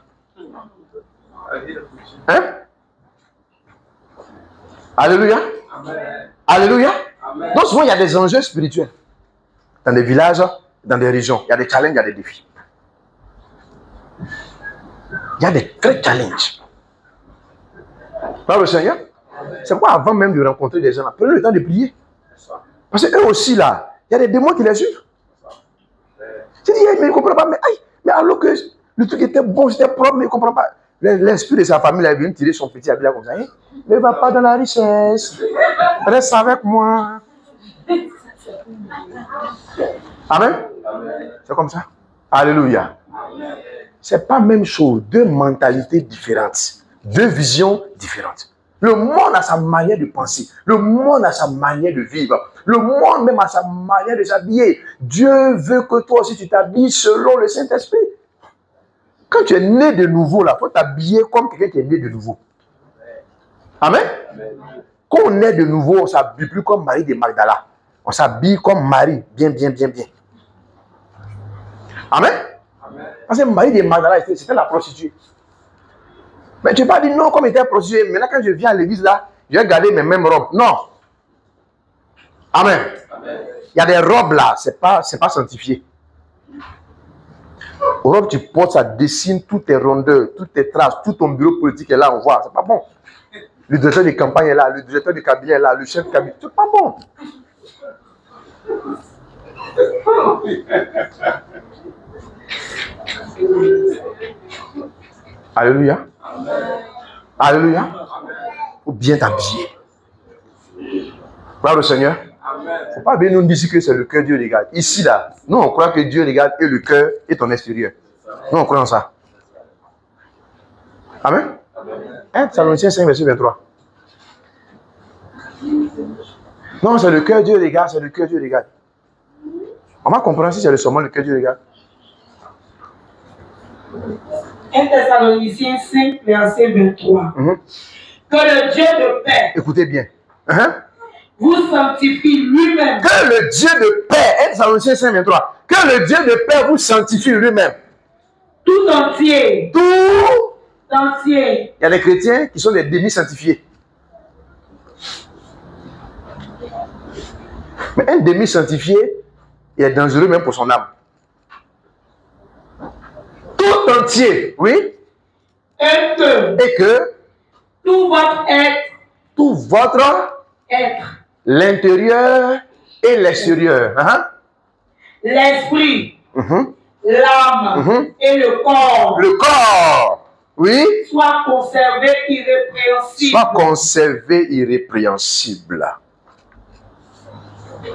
Hein? Alléluia. Amen. Alléluia. Amen. Donc souvent, il y a des enjeux spirituels. Dans des villages, dans des régions. Il y a des challenges, il y a des défis. Il y a des vrais challenges. Par le Seigneur, c'est pourquoi avant même de rencontrer des gens, prenez le temps de prier. Parce qu'eux aussi, là, il y a des démons qui les suivent. Tu dis, mais il ne comprend pas. Mais alors que le truc était bon, c'était propre, mais il ne comprend pas. L'esprit de sa famille là, est venu tirer son petit habit là comme ça. Hein? Ne va pas dans la richesse. Reste avec moi. Amen. C'est comme ça. Alléluia. C'est pas la même chose. Deux mentalités différentes. Deux visions différentes. Le monde a sa manière de penser. Le monde a sa manière de vivre. Le monde même a sa manière de s'habiller. Dieu veut que toi aussi tu t'habilles selon le Saint-Esprit. Quand tu es né de nouveau, il faut t'habiller comme quelqu'un qui est né de nouveau. Amen. Quand on est de nouveau, on ne s'habille plus comme Marie de Magdala. On s'habille comme Marie, bien. Amen. Parce que Marie de Magdala, c'était la prostituée. Mais tu n'as pas dit non, comme elle était prostituée. Maintenant, quand je viens à l'église là, je vais garder mes mêmes robes. Non. Amen. Il y a des robes là, c'est pas sanctifié. Aux robes tu portes, ça dessine toutes tes rondeurs, toutes tes traces, tout ton bureau politique est là, on voit. C'est pas bon. Le directeur de campagne est là, le directeur de cabinet est là, le chef de cabinet. C'est pas bon. Alléluia. Alléluia. Il faut bien t'habiller. Gloire au Seigneur. Il ne faut pas venir nous dire que c'est le cœur Dieu regarde. Ici, là, nous, on croit que Dieu regarde et le cœur et ton extérieur. Nous, on croit en ça. Amen. 1 Thessaloniciens 5, verset 23. Non, c'est le cœur Dieu regarde, c'est le cœur Dieu regarde. On va comprendre si c'est seulement le cœur Dieu regarde. 1 Thessaloniciens 5, verset 23. Que le Dieu de paix. Écoutez bien. Vous sanctifie lui-même. Que le Dieu de paix, 1 Thessaloniciens 5, 23. Que le Dieu de paix vous sanctifie lui-même. Tout entier. Tout entier. Il y a des chrétiens qui sont des demi-sanctifiés. Mais un demi-sanctifié, il est dangereux même pour son âme. Tout entier, oui. Et que tout votre être, l'intérieur et l'extérieur, l'esprit, l'âme et le corps, oui, soit conservé irrépréhensible.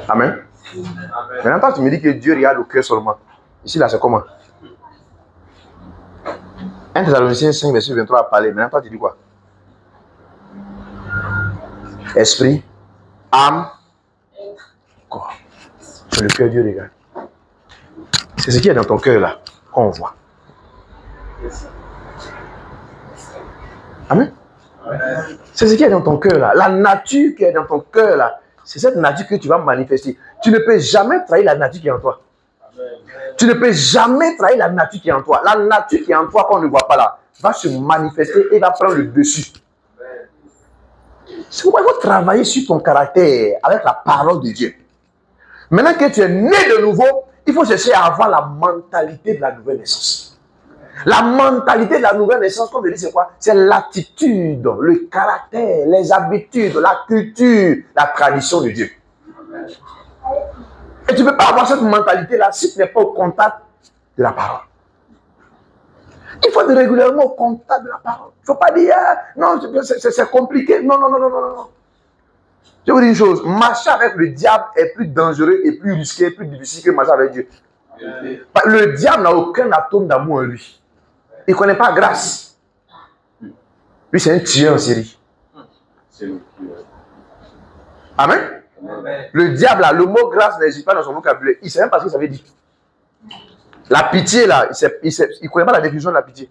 Amen. Maintenant, toi, tu me dis que Dieu regarde au cœur seulement. Ici, là, c'est comment? 1 Thessaloniciens 5, verset 23 a parlé. Maintenant, toi, tu dis quoi? Esprit, âme, corps. C'est le cœur de Dieu, regarde. C'est ce qui est dans ton cœur, là, qu'on voit. Amen. C'est ce qui est dans ton cœur, là. La nature qui est dans ton cœur, là, c'est cette nature que tu vas manifester. Tu ne peux jamais trahir la nature qui est en toi. Tu ne peux jamais trahir la nature qui est en toi. La nature qui est en toi, qu'on ne voit pas là, va se manifester et va prendre le dessus. C'est pourquoi il faut travailler sur ton caractère avec la parole de Dieu. Maintenant que tu es né de nouveau, il faut chercher à avoir la mentalité de la nouvelle naissance. La mentalité de la nouvelle naissance, comme je dis, c'est quoi? C'est l'attitude, le caractère, les habitudes, la culture, la tradition de Dieu. Et tu ne peux pas avoir cette mentalité-là si tu n'es pas au contact de la parole. Il faut être régulièrement au contact de la parole. Il ne faut pas dire, non, c'est compliqué. Non. Je vous dis une chose, marcher avec le diable est plus dangereux et plus risqué, plus difficile que marcher avec Dieu. Le diable n'a aucun atome d'amour en lui. Il ne connaît pas grâce. Lui, c'est un tueur en série. Amen. Le diable, là, le mot grâce n'existe pas dans son vocabulaire. Il ne sait même pas ce que ça veut dire. La pitié, là, il ne connaît pas la définition de la pitié.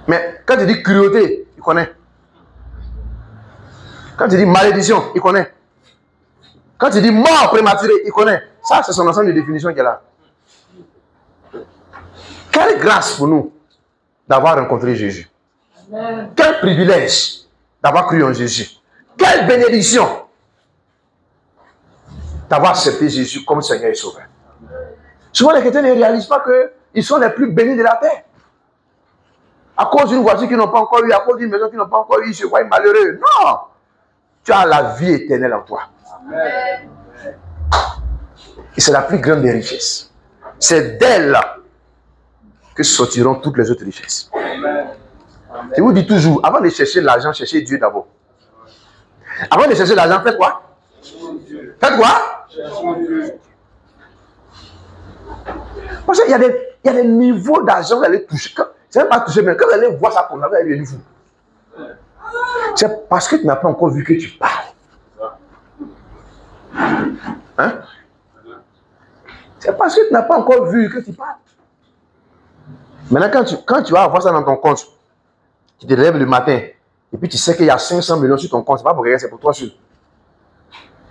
Mais quand tu dis cruauté, il connaît. Quand tu dis malédiction, il connaît. Quand tu dis mort prématurée, il connaît. Ça, c'est son ensemble de définitions qu'il y a là. Quelle grâce pour nous d'avoir rencontré Jésus. Amen. Quel privilège d'avoir cru en Jésus. Quelle bénédiction d'avoir accepté Jésus comme Seigneur et Sauveur. Souvent, les chrétiens ne réalisent pas qu'ils sont les plus bénis de la terre. À cause d'une voiture qu'ils n'ont pas encore eu, à cause d'une maison qu'ils n'ont pas encore eu, ils se croient malheureux. Non! Tu as la vie éternelle en toi. Amen. Et c'est la plus grande des richesses. C'est d'elle que sortiront toutes les autres richesses. Amen. Je vous dis toujours, avant de chercher l'argent, cherchez Dieu d'abord. Avant de chercher l'argent, faites quoi? Faites quoi? Parce qu'il y a des niveaux d'argent que vous allez toucher. C'est même pas toucher, mais quand vous allez voir ça pour vous, vous allez venir fou. C'est parce que tu n'as pas encore vu que tu parles. Hein? C'est parce que tu n'as pas encore vu que tu parles. Maintenant, quand tu vas avoir ça dans ton compte, tu te lèves le matin, et puis tu sais qu'il y a 500 millions sur ton compte, c'est pas pour rien, c'est pour toi seul.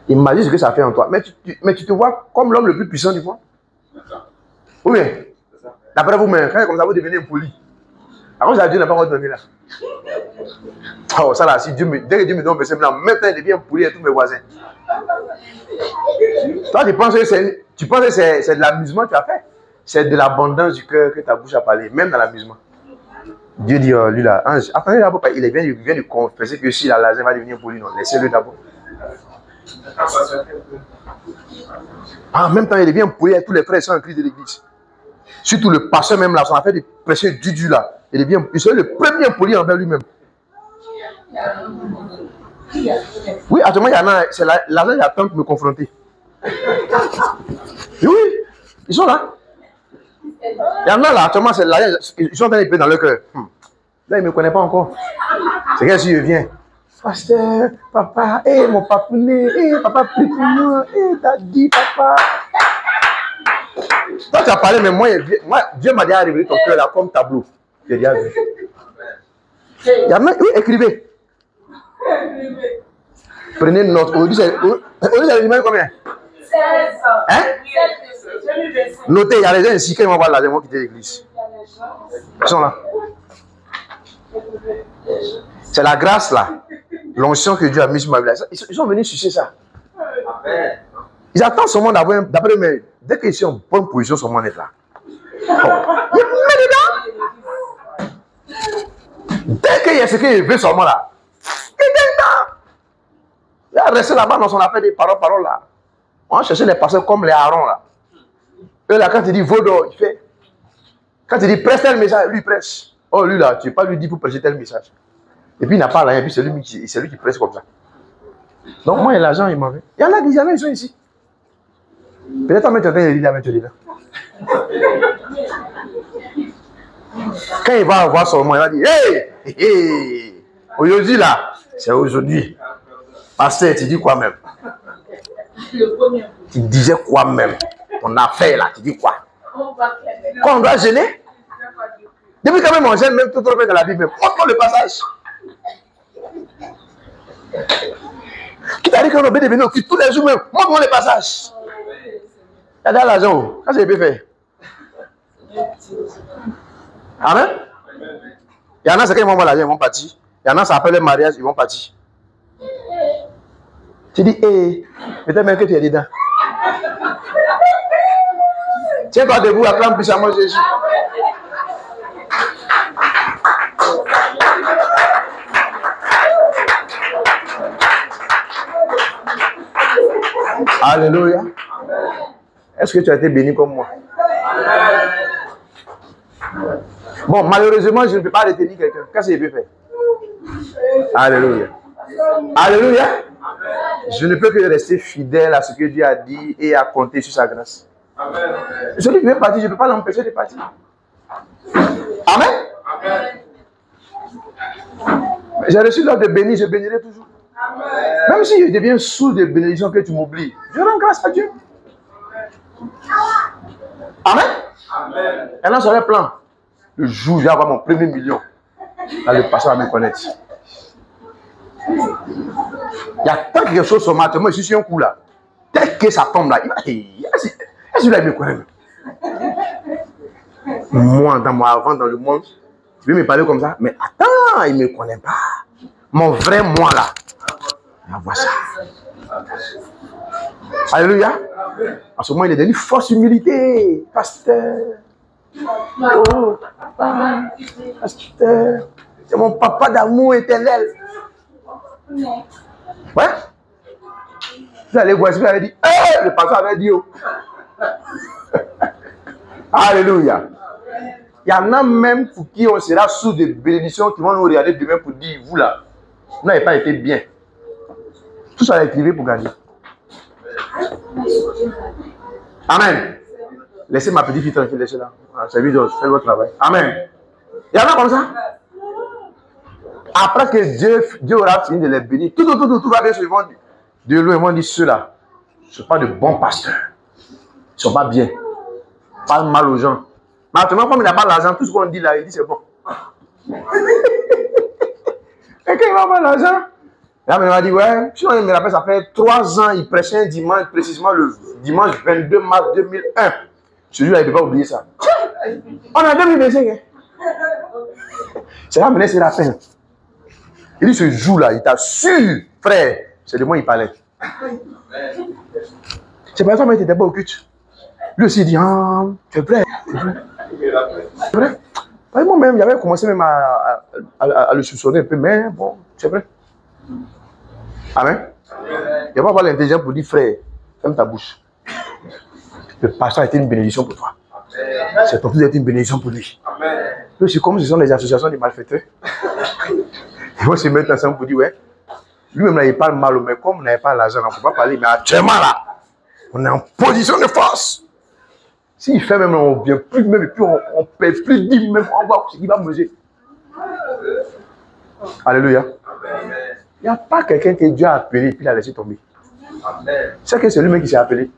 Imagine ce que ça fait en toi. Mais tu te vois comme l'homme le plus puissant du monde. Oui, d'après vous-même, quand comme ça, vous devenez impoli. Alors, Dieu n'a pas encore donné là. Oh, ça là, si dès que Dieu me donne un verset, maintenant, il devient impoli à tous mes voisins. Toi, tu penses que c'est de l'amusement que tu as fait. C'est de l'abondance du cœur que ta bouche a parlé, même dans l'amusement. Dieu dit, lui là, ange, attendez d'abord, il vient de confesser que si la laser va devenir poli, non, laissez-le d'abord. En même temps, il devient poli à tous les frères et sœurs en Christ de l'église. Surtout le pasteur même là, son affaire de prêcher du là, il serait le premier poli envers lui-même. Oui, actuellement, il y en a, c'est l'argent qui attend pour me confronter. Oui, ils sont là. Il y en a là, actuellement, c'est l'argent, ils sont en train de payer dans leur cœur. Là, il ne me connaît pas encore. C'est qu'est-ce que je viens? Pasteur, papa, mon papounet, papa, prie pour moi, t'as dit, papa. Toi, tu as parlé, mais moi Dieu m'a déjà révélé ton cœur là comme tableau. J'ai déjà vu. Il y a même, oui, écrivez. Prenez une note. Aujourd'hui, c'est combien? 16. Hein? Notez, il y a les gens ici qui vont voir l'argent, vont quitter l'église. Ils sont là. C'est la grâce là. L'onction que Dieu a mise sur ma vie. Ils sont venus chercher ça. Ils attendent seulement d'après eux, dès qu'ils sont en bonne position, seulement d'être là. Ils mettent dedans. Dès qu'il y a ce qu'il veut seulement là, il est dedans. Il a resté là-bas dans son affaire des paroles là. On cherchait les pasteurs comme les Aaron là. Eux là, quand il dit Vaudor, il fait. Quand il dit presse tel message, lui il presse. Oh lui là, tu ne peux pas lui dire pour prêcher tel message. Et puis il n'a pas rien, et puis c'est lui qui presse comme ça. Donc moi et l'argent, il m'en veut. Il y en a, ils sont ici. Peut-être en mettant des là, là. Quand il va avoir son moment, il va dire hey, aujourd'hui là, c'est aujourd'hui. Pasteur, tu dis quoi même? Tu disais quoi même? Ton affaire là, tu dis quoi? Quand on doit gêner? Depuis quand même on gêne même tout le monde dans la Bible, même. Montre-moi le passage. Qui t'a dit qu'on a bien devenu tous les jours même? Montre-moi le passage. Il y a de l'argent. Quand c'est bien fait. Amen. Il y en a, c'est quand ils vont voir l'argent, ils vont partir. Il y en a, ça appelle le mariage, ils vont partir. Tu dis, peut-être même que tu es dedans. Tiens-toi debout, acclame puissamment Jésus. Alléluia. Est-ce que tu as été béni comme moi? Bon, malheureusement, je ne peux pas retenir quelqu'un. Qu'est-ce qu'il peut faire? Alléluia. Alléluia. Je ne peux que rester fidèle à ce que Dieu a dit et à compter sur sa grâce. Celui qui veut partir, je ne peux pas l'empêcher de partir. Amen. J'ai reçu l'ordre de bénir, je bénirai toujours. Même si je deviens sourd de bénédiction que tu m'oublies, je rends grâce à Dieu. Amen. Et là, sur le plan, le jour où je vais avoir mon premier million, là, le pasteur va me connaître. Il y a tant quelque chose sur ma tête, moi je suis sur un coup là. Dès que ça tombe là, il va dire, est-ce que là, il me connaît? Moi, avant, dans le monde, tu veux me parler comme ça, mais attends, il ne me connaît pas. Mon vrai moi là, on voit ça. Alléluia. En ce moment, il est devenu force humilité. Pasteur. Oh, papa. Pasteur. C'est mon papa d'amour éternel. Ouais. Vous allez voir, vous allez dire, le pasteur avait dit, oh. Alléluia. Il y en a même pour qui on sera sous des bénédictions qui vont nous regarder demain pour dire, vous là, vous n'avez pas été bien. Tout ça a écrivé pour gagner. Amen. Laissez ma petite fille tranquille, laissez-la. C'est lui, faites votre travail. Amen. Il y en a comme ça. Après que Dieu aura fini de les bénir, tout va bien. De loin, ils vont dire ceux-là ne sont pas de bons pasteurs. Ils ne sont pas bien. Ils parlent mal aux gens. Maintenant, comme il n'a pas l'argent, tout ce qu'on dit là, il dit c'est bon. Et quand il va avoir l'argent, là, il m'a dit, ouais, sinon il me rappelle, ça fait 3 ans, il prêchait un dimanche, précisément le dimanche 22 mars 2001. Celui-là, il ne peut pas oublier ça. On a 2025. Hein. C'est là, maintenant, c'est la fin. Il dit, ce jour-là, il t'assure, frère, c'est de moi il parlait. C'est pas ça, mais il n'était pas au culte. Lui aussi, il dit, ah, tu es prêt? C'est vrai? Moi-même, j'avais commencé même à le soupçonner un peu, mais bon, c'est vrai. Amen. Il n'y a pas avoir l'intelligence pour dire, frère, ferme ta bouche. Le pasteur a été une bénédiction pour toi. C'est ton fils a été une bénédiction pour lui. C'est comme ce sont les associations des malfaiteurs. Ils vont se mettre ensemble pour dire, ouais, lui-même là, il parle mal, mais comme on n'avait pas l'argent, on ne peut pas parler, mais actuellement là, on est en position de force. S'il fait même, on ne vient plus, même, et puis on ne paie plus 10 même, on voit ce qu'il va manger. Alléluia. Il n'y a pas quelqu'un que Dieu a appelé et puis il a laissé tomber. C'est que c'est lui-même qui s'est appelé.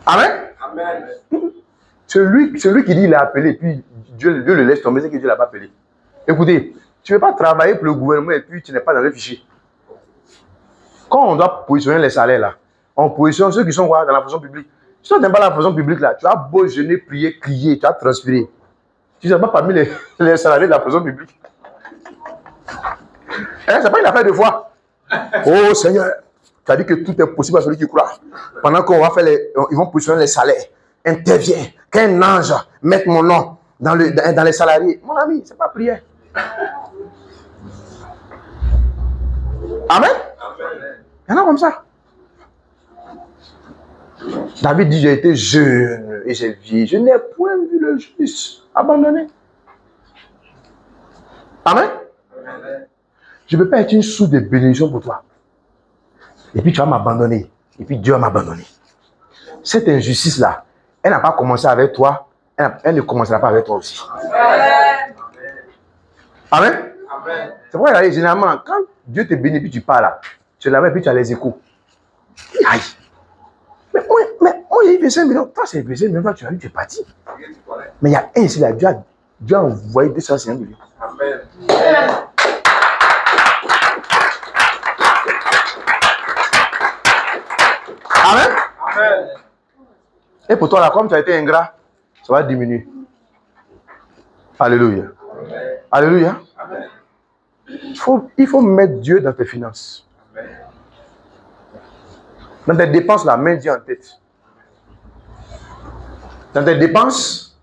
Amen. Celui qui dit il a appelé et puis Dieu le laisse tomber, c'est que Dieu ne l'a pas appelé. Écoutez, tu ne veux pas travailler pour le gouvernement et puis tu n'es pas dans le fichier. Quand on doit positionner les salaires là, on positionne ceux qui sont dans la fonction publique. Si tu n'aimes pas la fonction publique, là, tu as beau jeûner, prier, crier, tu as transpiré. Tu ne sais pas parmi les salariés de la fonction publique. Hein, c'est pas une affaire de foi. Oh Seigneur, tu as dit que tout est possible à celui qui croit. Pendant qu'on va faire ils vont positionner les salaires. Interviens, qu'un ange mette mon nom dans les salariés. Mon ami, c'est pas prière. Amen. Il y en a comme ça. David dit, j'ai été jeune et j'ai vieilli. Je n'ai point vu le juste abandonné. Amen. Je ne peux pas être une source de bénédiction pour toi. Et puis tu vas m'abandonner. Et puis Dieu va m'abandonner. Cette injustice-là, elle n'a pas commencé avec toi. Elle ne commencera pas avec toi aussi. Amen. Amen. C'est pourquoi généralement, quand Dieu te bénit, puis tu pars là, tu l'avais, puis tu as les échos. Aïe. Mais moi, il fait 5 millions. Toi, c'est 5 millions. Toi, tu as vu, tu es parti. Mais il y a un ici là, Dieu a envoyé 250 millions. Amen. Amen. Amen. Et pour toi, là, comme tu as été ingrat, ça va diminuer. Alléluia. Amen. Alléluia. Amen. Il faut mettre Dieu dans tes finances. Amen. Dans tes dépenses, là, mets Dieu en tête. Dans tes dépenses,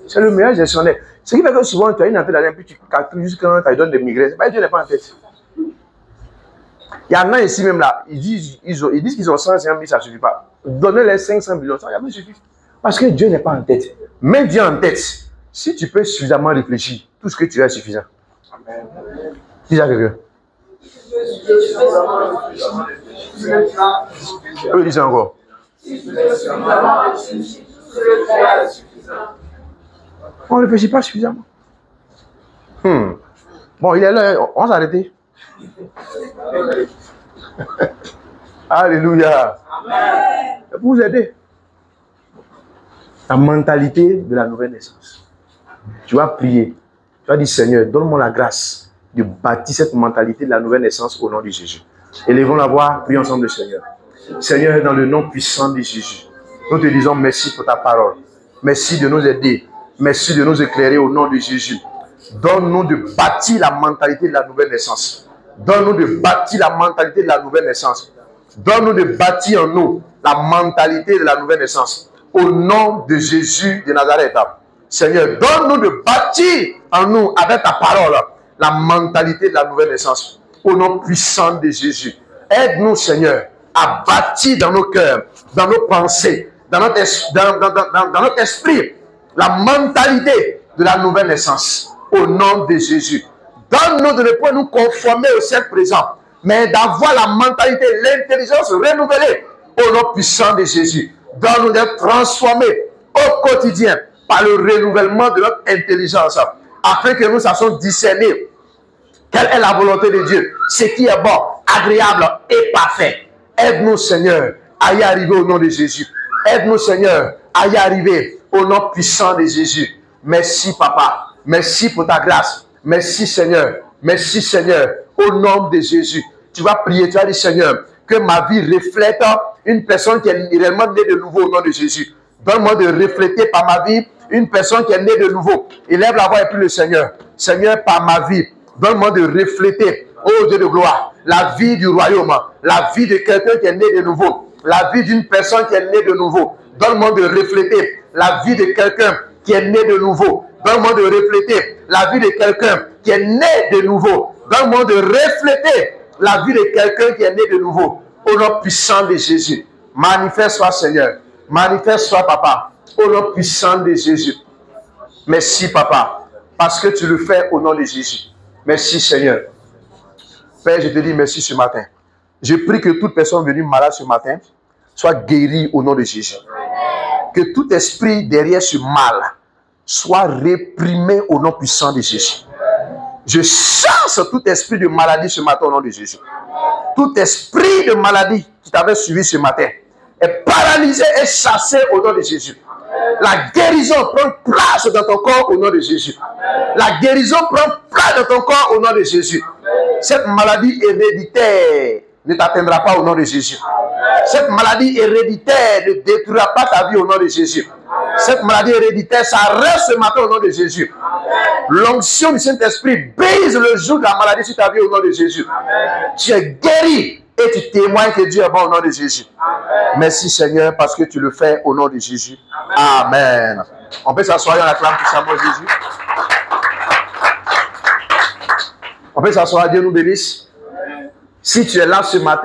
c'est le meilleur gestionnaire. Ce qui fait que souvent, tu as une entrée dans un puis tu calcules juste quand tu lui donnes des migraines. Dieu n'est pas en tête. Il y en a ici même là, ils disent qu'ils ont 150 000, ça ne suffit pas. Donnez-les 500 millions, ça ne suffit. Parce que Dieu n'est pas en tête. Mets Dieu en tête. Si tu peux suffisamment réfléchir, tout ce que tu as est suffisant. Amen. Dis à quelqu'un. Eux disent encore. On ne réfléchit pas suffisamment. Bon, il est là, on va s'arrêter. Alléluia. Amen. Pour vous aider. La mentalité de la nouvelle naissance. Tu vas prier. Tu vas dire, Seigneur, donne-moi la grâce de bâtir cette mentalité de la nouvelle naissance au nom de Jésus. Élevons la voix, prions ensemble le Seigneur. Seigneur, dans le nom puissant de Jésus, nous te disons merci pour ta parole. Merci de nous aider. Merci de nous éclairer au nom de Jésus. Donne-nous de bâtir la mentalité de la nouvelle naissance. Donne-nous de bâtir la mentalité de la nouvelle naissance. Donne-nous de bâtir en nous la mentalité de la nouvelle naissance. Au nom de Jésus de Nazareth. Seigneur, donne-nous de bâtir en nous, avec ta parole, la mentalité de la nouvelle naissance. Au nom puissant de Jésus. Aide-nous, Seigneur, à bâtir dans nos cœurs, dans nos pensées, dans notre esprit, la mentalité de la nouvelle naissance. Au nom de Jésus. Donne-nous de ne pas nous conformer au siècle présent, mais d'avoir la mentalité, l'intelligence renouvelée au nom puissant de Jésus. Donne-nous d'être transformés au quotidien par le renouvellement de notre intelligence, afin que nous sachions discerner quelle est la volonté de Dieu, ce qui est bon, agréable et parfait. Aide-nous, Seigneur, à y arriver au nom de Jésus. Aide-nous, Seigneur, à y arriver au nom puissant de Jésus. Merci, Papa. Merci pour ta grâce. Merci, Seigneur. Merci, Seigneur. Au nom de Jésus. Tu vas prier, tu vas dire, Seigneur, que ma vie reflète une personne qui est réellement née de nouveau au nom de Jésus. Donne-moi de refléter par ma vie une personne qui est née de nouveau. Élève la voix et prie le Seigneur. Seigneur, par ma vie, donne-moi de refléter, ô Dieu de gloire, la vie du royaume, la vie de quelqu'un qui est né de nouveau, la vie d'une personne qui est née de nouveau. Donne-moi de refléter la vie de quelqu'un qui est né de nouveau. Donne-moi de refléter la vie de quelqu'un qui est né de nouveau. Donne-moi de refléter la vie de quelqu'un qui est né de nouveau. Au nom puissant de Jésus. Manifeste-toi, Seigneur. Manifeste-toi, Papa. Au nom puissant de Jésus. Merci, Papa. Parce que tu le fais au nom de Jésus. Merci, Seigneur. Père, je te dis merci ce matin. Je prie que toute personne venue malade ce matin soit guérie au nom de Jésus. Que tout esprit derrière ce mal soit réprimé au nom puissant de Jésus. Je chasse tout esprit de maladie ce matin au nom de Jésus. Tout esprit de maladie qui t'avait suivi ce matin est paralysé et chassé au nom de Jésus. La guérison prend place dans ton corps au nom de Jésus. La guérison prend place dans ton corps au nom de Jésus. Cette maladie héréditaire ne t'atteindra pas au nom de Jésus. Cette maladie héréditaire ne détruira pas ta vie au nom de Jésus. Cette maladie héréditaire s'arrête ce matin au nom de Jésus. L'onction du Saint-Esprit brise le joug de la maladie sur ta vie au nom de Jésus. Tu es guéri et tu témoignes que Dieu est bon au nom de Jésus. Merci Seigneur parce que tu le fais au nom de Jésus. Amen. On peut s'asseoir et on acclame puissamment Jésus. On peut s'asseoir, Dieu nous bénisse. Si tu es là ce matin,